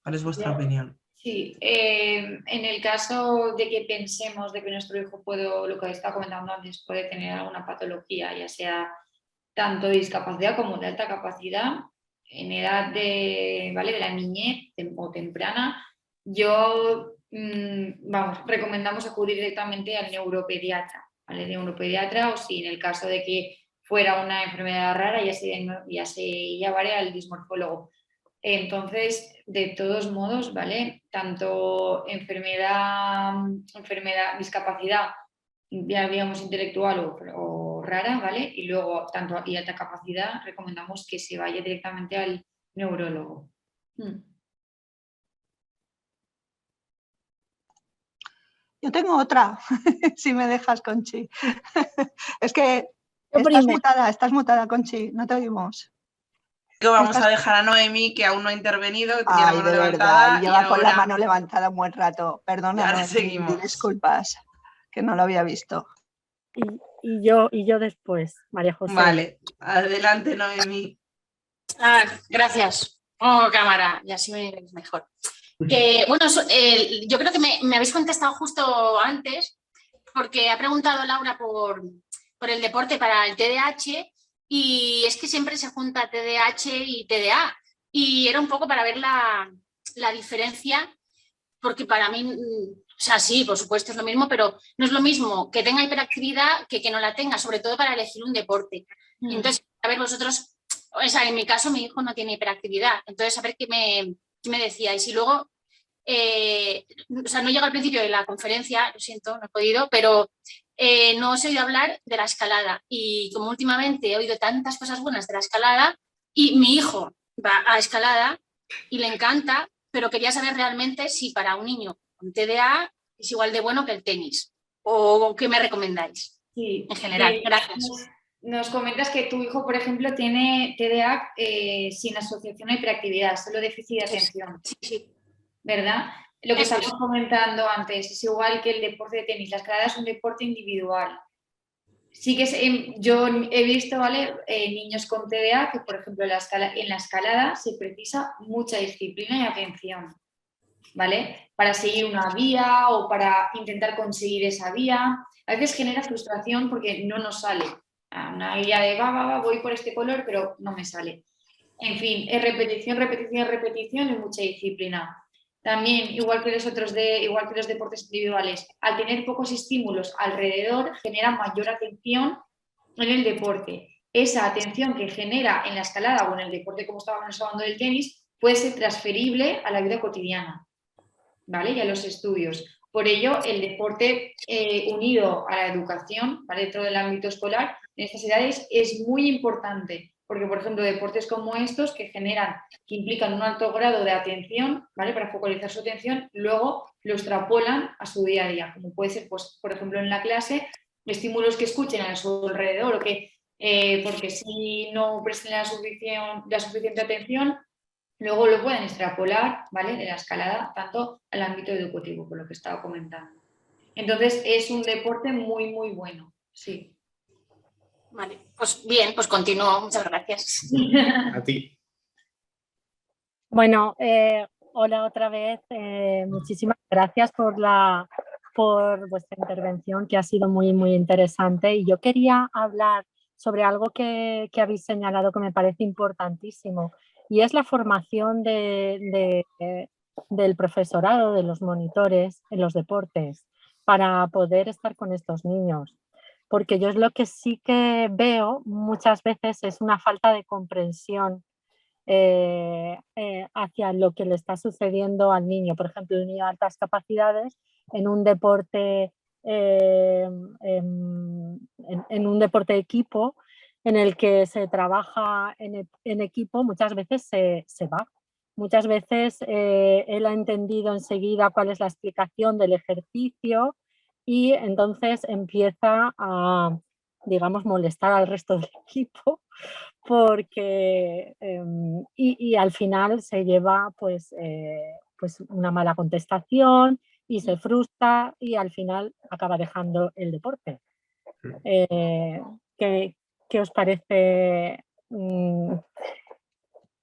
¿Cuál es vuestra opinión? Sí, en el caso de que pensemos de que nuestro hijo puede, lo que estaba comentando antes, puede tener alguna patología, ya sea tanto de discapacidad como de alta capacidad, en edad de, ¿vale? de la niñez o temprana, vamos, recomendamos acudir directamente al neuropediatra, ¿vale? Neuropediatra, o si en el caso de que fuera una enfermedad rara, ya se llevaría al dismorfólogo. Entonces, de todos modos, ¿vale? Tanto discapacidad, ya digamos intelectual o rara, ¿vale? Y luego, tanto y alta capacidad, recomendamos que se vaya directamente al neurólogo. Yo tengo otra, si me dejas, Conchi. Es que estás mutada, Conchi, no te oímos. Que vamos a dejar a Noemi, que aún no ha intervenido, que tenía la mano levantada. Verdad, y lleva con la mano levantada un buen rato. Perdona, Noemi, seguimos. Disculpas, que no lo había visto. Y yo después, María José. Vale, adelante, Noemi. Gracias. Cámara, y así me veis mejor. Bueno, yo creo que me habéis contestado justo antes, porque ha preguntado Laura por el deporte para el TDAH, y es que siempre se junta TDAH y TDA, y era un poco para ver la diferencia, porque para mí, o sea, sí, por supuesto es lo mismo, pero no es lo mismo que tenga hiperactividad que no la tenga, sobre todo para elegir un deporte. Entonces, a ver, vosotros, o sea, en mi caso mi hijo no tiene hiperactividad, entonces a ver qué me decíais. Y luego, o sea, no llego al principio de la conferencia, lo siento, no he podido, pero no os he oído hablar de la escalada, y como últimamente he oído tantas cosas buenas de la escalada, y mi hijo va a escalada y le encanta, pero quería saber realmente si para un niño con TDA es igual de bueno que el tenis, o qué me recomendáis. Sí, en general. Gracias. Nos comentas que tu hijo, por ejemplo, tiene TDA sin asociación a hiperactividad, solo déficit de atención. Sí. ¿Verdad? Lo que estábamos comentando antes, es igual que el deporte de tenis, la escalada es un deporte individual. Sí que yo he visto, ¿vale? Niños con TDA que, por ejemplo, en la escalada se precisa mucha disciplina y atención, ¿vale? Para seguir una vía o para intentar conseguir esa vía. A veces genera frustración porque no nos sale. Una vía de voy por este color, pero no me sale. En fin, es repetición, repetición, repetición y mucha disciplina. También, igual que los deportes individuales, al tener pocos estímulos alrededor, genera mayor atención en el deporte. Esa atención que genera en la escalada o en el deporte, como estábamos hablando del tenis, puede ser transferible a la vida cotidiana, ¿vale? Y a los estudios. Por ello, el deporte unido a la educación, ¿vale? Dentro del ámbito escolar, en estas edades, es muy importante. Porque, por ejemplo, deportes como estos que implican un alto grado de atención, ¿vale? Para focalizar su atención, luego lo extrapolan a su día a día, como puede ser, pues, por ejemplo, en la clase, estímulos que escuchen a su alrededor o que, porque si no presten la suficiente atención, luego lo pueden extrapolar, ¿vale? De la escalada tanto al ámbito educativo, por lo que estaba comentando. Entonces, es un deporte muy, muy bueno, sí. Vale, pues bien, pues continúo. Muchas gracias. A ti. Bueno, hola otra vez. Muchísimas gracias por vuestra intervención, que ha sido muy, muy interesante. Y yo quería hablar sobre algo que habéis señalado que me parece importantísimo, y es la formación del profesorado, de los monitores en los deportes, para poder estar con estos niños. Porque yo es lo que sí que veo muchas veces es una falta de comprensión hacia lo que le está sucediendo al niño. Por ejemplo, el niño de altas capacidades en un deporte en un deporte de equipo en el que se trabaja en equipo, muchas veces se va. Muchas veces él ha entendido enseguida cuál es la explicación del ejercicio, y entonces empieza a, digamos, molestar al resto del equipo, porque y al final se lleva pues pues una mala contestación y se frustra y al final acaba dejando el deporte. ¿Qué os parece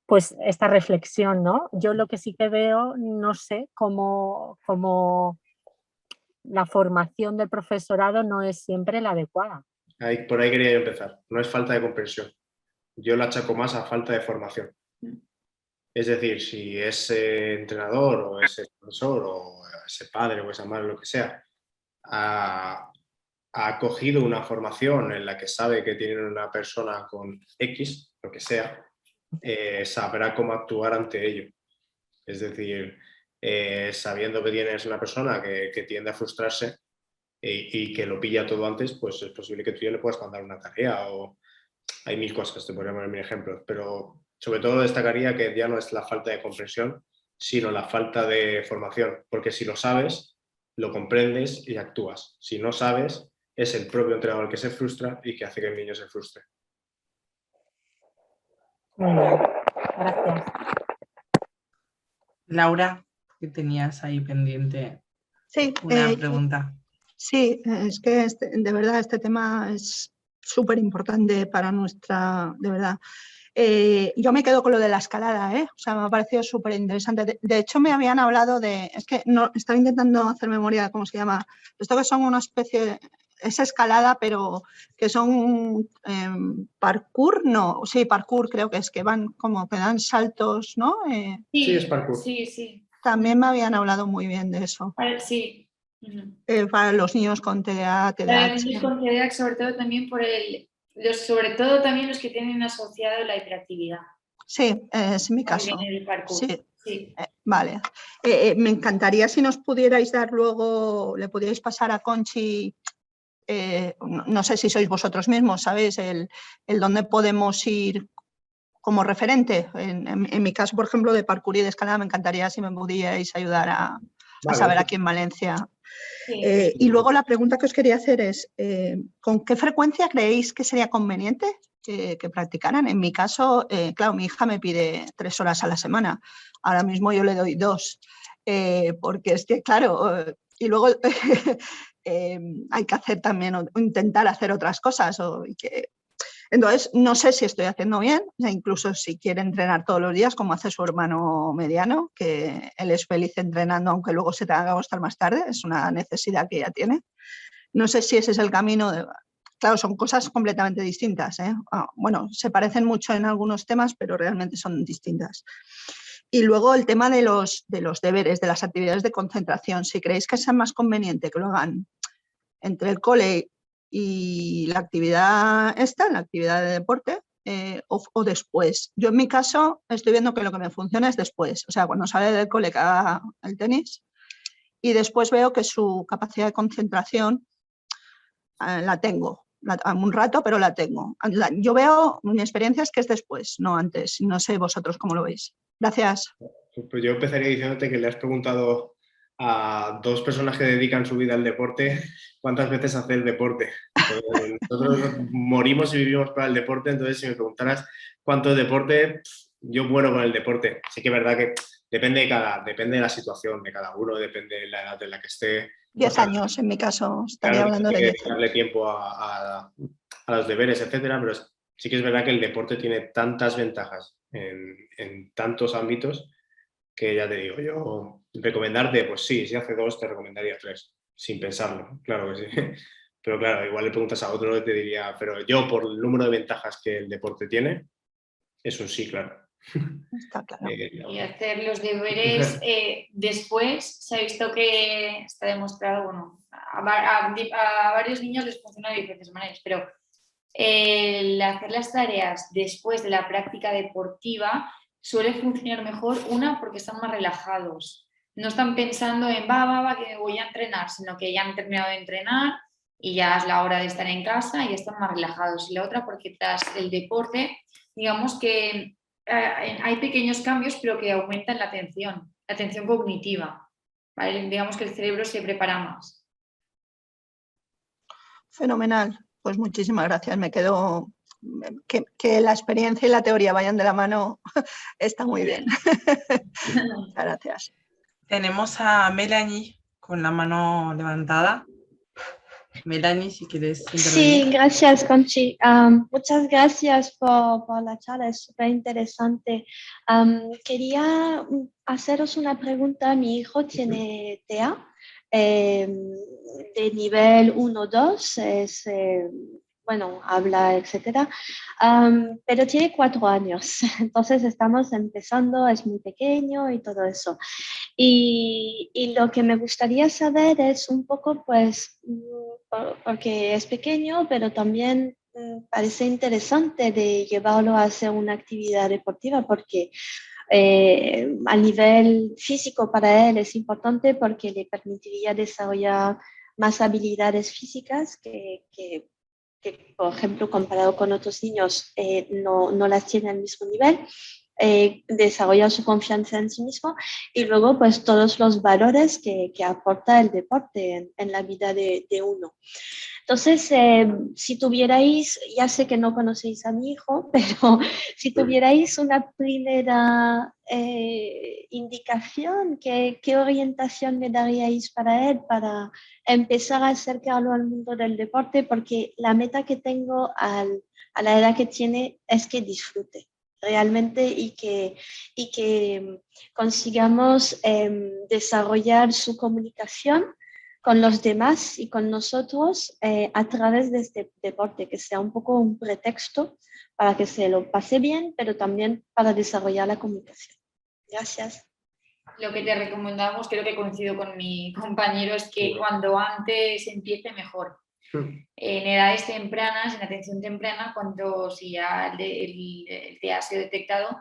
pues esta reflexión, ¿no? Yo lo que sí que veo, no sé, cómo la formación del profesorado no es siempre la adecuada. Por ahí quería yo empezar. No es falta de comprensión. Yo la achaco más a falta de formación. Es decir, si ese entrenador o ese profesor o ese padre o esa madre, lo que sea, ha acogido una formación en la que sabe que tiene una persona con X, lo que sea, sabrá cómo actuar ante ello. Es decir, sabiendo que tienes una persona que tiende a frustrarse y que lo pilla todo antes, pues es posible que tú ya le puedas mandar una tarea o hay mil cosas, te podría poner mil ejemplos, pero sobre todo destacaría que ya no es la falta de comprensión, sino la falta de formación, porque si lo sabes, lo comprendes y actúas. Si no sabes, es el propio entrenador que se frustra y que hace que el niño se frustre. Muy bien, gracias. Laura, ¿qué tenías ahí pendiente? Sí, Una pregunta. Sí, es que de verdad este tema es súper importante para nuestra, de verdad. Yo me quedo con lo de la escalada, o sea, me ha parecido súper interesante. De hecho, me habían hablado es que no, estaba intentando hacer memoria de cómo se llama. Esto que son una especie, es escalada, pero que son parkour, no, sí, parkour creo que es, que van como que dan saltos, ¿no? Sí, es parkour. Sí. También me habían hablado muy bien de eso. Sí. Para los niños con TDA, Para los niños con TDA, sobre todo también sobre todo también los que tienen asociado la hiperactividad. Sí, es mi caso. El parkour. Sí. Vale. Me encantaría si nos pudierais dar luego, le pudierais pasar a Conchi, no sé si sois vosotros mismos, ¿sabéis? El dónde podemos ir como referente. En mi caso, por ejemplo, de parkour y de escalada, me encantaría si me pudierais ayudar a saber aquí en Valencia. Sí. Y luego la pregunta que os quería hacer es, ¿con qué frecuencia creéis que sería conveniente que practicaran? En mi caso, claro, mi hija me pide 3 horas a la semana. Ahora mismo yo le doy 2, porque es que, claro, y luego hay que hacer también, o intentar hacer otras cosas. Entonces, no sé si estoy haciendo bien, incluso si quiere entrenar todos los días, como hace su hermano mediano, que él es feliz entrenando, aunque luego se tenga que acostar más tarde, es una necesidad que ella tiene. No sé si ese es el camino. Claro, son cosas completamente distintas. Bueno, se parecen mucho en algunos temas, pero realmente son distintas. Y luego el tema de los deberes, de las actividades de concentración. Si creéis que sea más conveniente que lo hagan entre el cole y la actividad la actividad de deporte, o después. Yo en mi caso estoy viendo que lo que me funciona es después, o sea, cuando sale del cole que haga el tenis, y después veo que su capacidad de concentración la tengo, un rato, pero la tengo. Yo veo, mi experiencia es que es después, no antes. No sé vosotros cómo lo veis. Gracias. Pues yo empezaría diciéndote que le has preguntado a 2 personas que dedican su vida al deporte cuántas veces hace el deporte. Nosotros morimos y vivimos para el deporte, entonces si me preguntaras cuánto es deporte, yo muero con el deporte. Sí que es verdad que depende de la situación de cada uno, depende de la edad en la que esté. 10 años en mi caso, estaría Claro, hablando de 10 años. darle tiempo a los deberes, etcétera, pero sí que es verdad que el deporte tiene tantas ventajas en tantos ámbitos que ya te digo, yo recomendarte, pues sí, si hace 2 te recomendaría 3, sin pensarlo, claro que sí. Pero claro, igual le preguntas a otro y te diría, pero yo por el número de ventajas que el deporte tiene, es un sí, claro. Está claro. Y hacer los deberes después, se ha visto que está demostrado, bueno, a varios niños les funciona de diferentes maneras, pero el hacer las tareas después de la práctica deportiva suele funcionar mejor, porque están más relajados. No están pensando en va, que voy a entrenar, sino que ya han terminado de entrenar y ya es la hora de estar en casa y están más relajados. Y la otra, porque tras el deporte, digamos que hay pequeños cambios, pero que aumentan la atención cognitiva. ¿Vale? Digamos que el cerebro se prepara más. Fenomenal. Pues muchísimas gracias. Me quedo... Que la experiencia y la teoría vayan de la mano está muy bien. Muchas gracias. Tenemos a Melanie con la mano levantada. Melanie, si quieres intervenir. Sí, gracias, Conchi. Muchas gracias por la charla, es súper interesante. Quería haceros una pregunta. Mi hijo tiene TEA de nivel 1-2, es, bueno, habla, etcétera, pero tiene 4 años, entonces estamos empezando, es muy pequeño y todo eso. Y lo que me gustaría saber es un poco, pues, porque es pequeño, pero también parece interesante de llevarlo a hacer una actividad deportiva, porque a nivel físico para él es importante porque le permitiría desarrollar más habilidades físicas que, por ejemplo, comparado con otros niños, no las tiene al mismo nivel. Desarrollar su confianza en sí mismo y luego pues todos los valores que aporta el deporte en la vida de uno. Entonces, si tuvierais, ya sé que no conocéis a mi hijo, pero si tuvierais una primera indicación, ¿qué orientación me daríais para él para empezar a acercarlo al mundo del deporte? Porque la meta que tengo a la edad que tiene es que disfrute realmente y que consigamos desarrollar su comunicación con los demás y con nosotros a través de este deporte, que sea un poco un pretexto para que se lo pase bien, pero también para desarrollar la comunicación. Gracias. Lo que te recomendamos, creo que coincido con mi compañero, es que cuando antes empiece mejor. En edades tempranas, en atención temprana, cuando si ya el TEA ha sido detectado,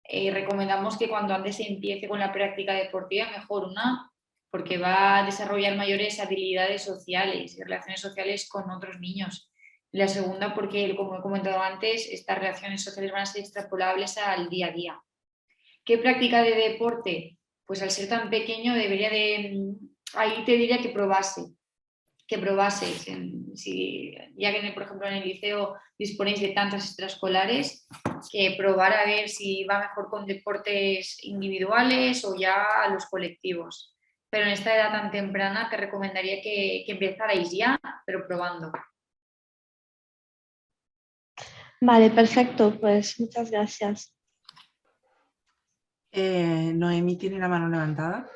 recomendamos que cuando antes se empiece con la práctica deportiva, mejor. Una, porque va a desarrollar mayores habilidades sociales y relaciones sociales con otros niños. La segunda, porque, como he comentado antes, estas relaciones sociales van a ser extrapolables al día a día. ¿Qué práctica de deporte? Pues al ser tan pequeño debería de... Ahí te diría que probase. Si, ya que por ejemplo en el liceo disponéis de tantas extraescolares, que probar a ver si va mejor con deportes individuales o ya a los colectivos. Pero en esta edad tan temprana te recomendaría que empezarais ya, pero probando. Vale, perfecto, pues muchas gracias. Noemí tiene la mano levantada.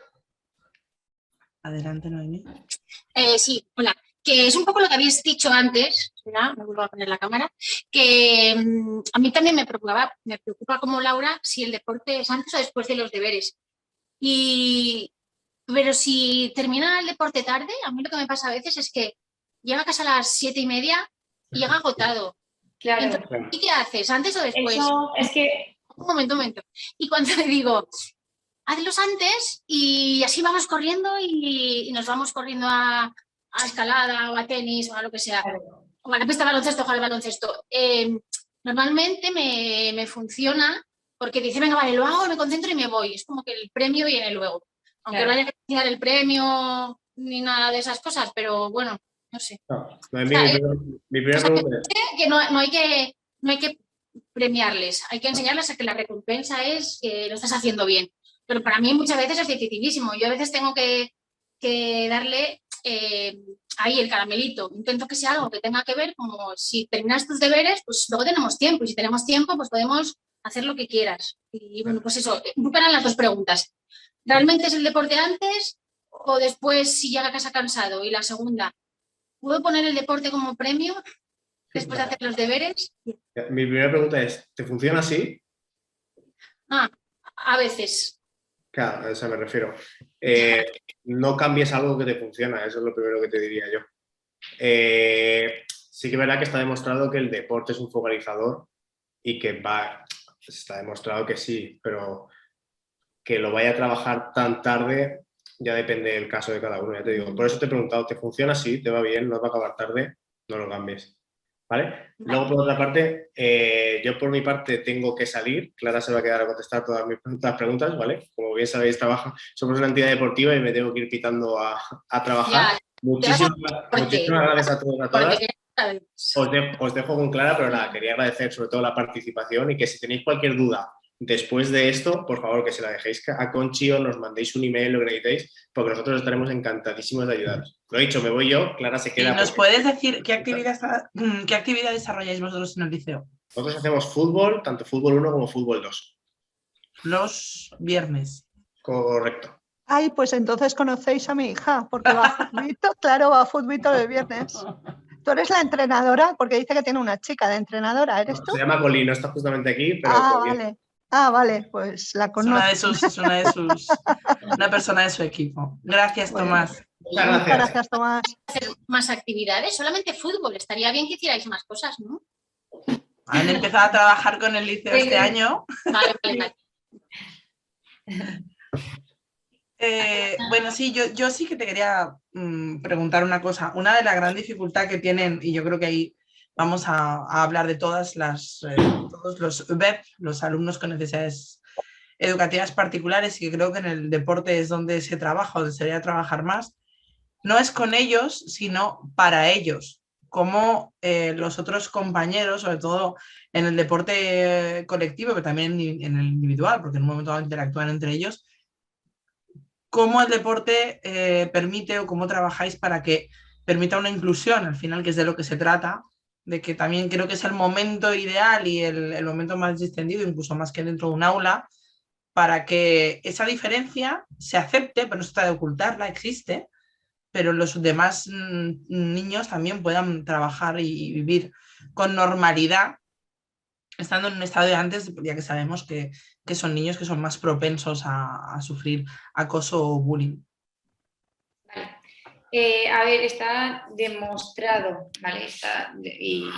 Adelante, Noemí. Sí, hola. Que es un poco lo que habéis dicho antes, ¿verdad? Me vuelvo a poner la cámara, que a mí también me preocupa como Laura si el deporte es antes o después de los deberes. Pero si termina el deporte tarde, a mí lo que me pasa a veces es que llega a casa a las 7:30 y llega agotado. Claro. Entonces, ¿y qué haces? ¿Antes o después? Eso es que... Un momento. Y cuando le digo, hazlos antes y así vamos corriendo y nos vamos corriendo a escalada o a tenis o a lo que sea, Claro. o a la pista de baloncesto, jugar al baloncesto. Normalmente me funciona porque dice, venga, vale, lo hago, me concentro y me voy. Es como que el premio viene luego. Aunque Claro. no haya que enseñar el premio ni nada de esas cosas, pero bueno, no sé. No, mi primera pregunta es... Que no hay que premiarles, hay que enseñarles a que la recompensa es que lo estás haciendo bien. Pero para mí muchas veces es dificilísimo. Yo a veces tengo que darle ahí el caramelito. Intento que sea algo que tenga que ver como si terminas tus deberes, pues luego tenemos tiempo. Y si tenemos tiempo, pues podemos hacer lo que quieras. Y bueno, pues eso, eran las dos preguntas. ¿Realmente es el deporte antes o después si llega a casa cansado? Y la segunda, ¿puedo poner el deporte como premio después de hacer los deberes? Mi primera pregunta es, ¿te funciona así? A veces. Claro, a eso me refiero. No cambies algo que te funciona, eso es lo primero que te diría yo. Sí que es verdad que está demostrado que el deporte es un focalizador y que está demostrado que sí, pero que lo vaya a trabajar tan tarde ya depende del caso de cada uno, ya te digo. Por eso te he preguntado, ¿te funciona así? ¿Te va bien? ¿No va a acabar tarde? No lo cambies. ¿Vale? Luego, por otra parte, yo por mi parte tengo que salir. Clara se va a quedar a contestar todas las preguntas, ¿vale? Como bien sabéis, somos una entidad deportiva y me tengo que ir pitando a trabajar. Muchísimas gracias a todos y a todas. Os dejo con Clara, pero nada, quería agradecer sobre todo la participación y que si tenéis cualquier duda después de esto, por favor, que se la dejéis a Conchi o nos mandéis un email, lo que necesitéis, porque nosotros estaremos encantadísimos de ayudaros. Lo he dicho, me voy yo, Clara se ¿Y queda. nos puedes decir qué actividad desarrolláis vosotros en el liceo? Nosotros hacemos fútbol, tanto fútbol 1 como fútbol 2. Los viernes. Correcto. Ay, pues entonces conocéis a mi hija, porque va a futbito, claro, va a futbito el viernes. ¿Tú eres la entrenadora? Porque dice que tiene una chica de entrenadora, ¿eres tú? Se llama Colin, no está justamente aquí, pero... Vale. Vale, pues la conozco. Es una persona de su equipo. Gracias, Bueno. Tomás. Muchas Muchas gracias. gracias, Tomás. Hacer más actividades, solamente fútbol. Estaría bien que hicierais más cosas, ¿no? Han empezado a trabajar con el liceo este año. Vale, vale. Bueno, sí, yo sí que te quería preguntar una cosa. Una de las grandes dificultades que tienen, y yo creo que ahí vamos a hablar de todos los VEP, los alumnos con necesidades educativas particulares, y que creo que en el deporte es donde se trabaja, donde se debería trabajar más, no es con ellos, sino para ellos. Como los otros compañeros, sobre todo en el deporte colectivo, pero también en el individual, porque en un momento dado interactúan entre ellos, cómo el deporte permite o cómo trabajáis para que permita una inclusión, al final, que es de lo que se trata, de que también creo que es el momento ideal y el momento más distendido, incluso más que dentro de un aula, para que esa diferencia se acepte, pero no se trata de ocultarla, existe, pero los demás niños también puedan trabajar y vivir con normalidad, estando en un estado de antes, ya que sabemos que son niños que son más propensos a sufrir acoso o bullying. Vale. A ver, está demostrado, ¿vale? Y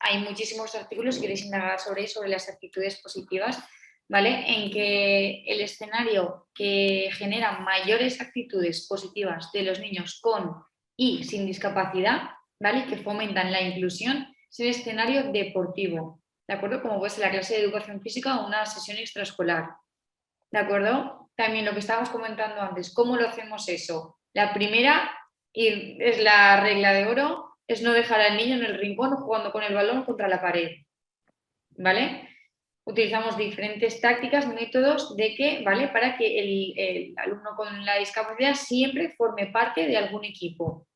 hay muchísimos artículos, si queréis indagar sobre las actitudes positivas, ¿vale? En que el escenario que genera mayores actitudes positivas de los niños con y sin discapacidad, ¿vale? Que fomentan la inclusión, es el escenario deportivo, ¿de acuerdo? Como puede ser la clase de educación física o una sesión extraescolar, ¿de acuerdo? También lo que estábamos comentando antes, ¿cómo lo hacemos eso? La primera, y es la regla de oro, es no dejar al niño en el rincón jugando con el balón contra la pared, ¿vale? Utilizamos diferentes tácticas, métodos de que, ¿vale? Para que el alumno con la discapacidad siempre forme parte de algún equipo,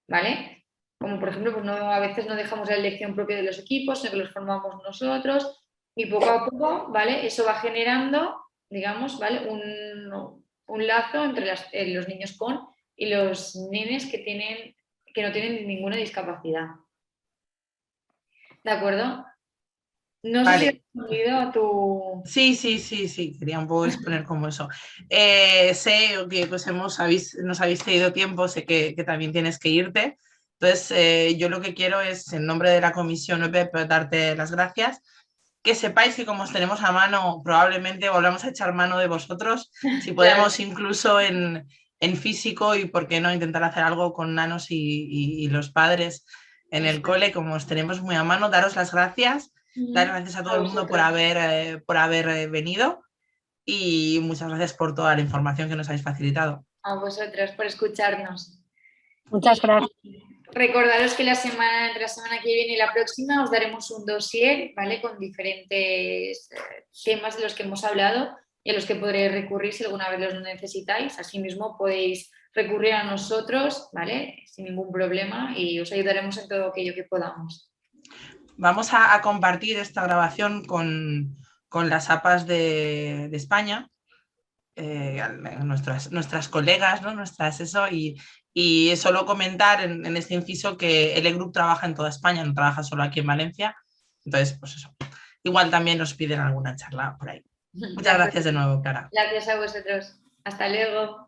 ¿vale? Como por ejemplo, pues a veces no dejamos la elección propia de los equipos, sino que los formamos nosotros y poco a poco, ¿vale? Eso va generando, digamos, ¿vale? Un lazo entre los niños con y los nenes que no tienen ninguna discapacidad. ¿De acuerdo? No sé si he respondido a tu... Sí, quería un poco exponer como eso. Sé que pues nos habéis cedido tiempo, sé que también tienes que irte. Entonces, yo lo que quiero es, en nombre de la Comisión OPEP, darte las gracias. Que sepáis que como os tenemos a mano, probablemente volvamos a echar mano de vosotros, si podemos incluso en físico, y por qué no intentar hacer algo con nanos y los padres en el cole, como os tenemos muy a mano. Daros las gracias. Dar gracias a todo el mundo por haber venido, y muchas gracias por toda la información que nos habéis facilitado. A vosotros por escucharnos. Muchas gracias. Recordaros que entre la semana que viene y la próxima os daremos un dossier, ¿vale? Con diferentes temas de los que hemos hablado y a los que podréis recurrir si alguna vez los necesitáis. Asimismo podéis recurrir a nosotros, ¿vale? Sin ningún problema, y os ayudaremos en todo aquello que podamos. Vamos a compartir esta grabación con las APAs de España, nuestras colegas, ¿no? Y solo comentar en este inciso que el E-Group trabaja en toda España, no trabaja solo aquí en Valencia. Entonces, pues eso. Igual también nos piden alguna charla por ahí. Muchas gracias de nuevo, Clara. Gracias a vosotros. Hasta luego.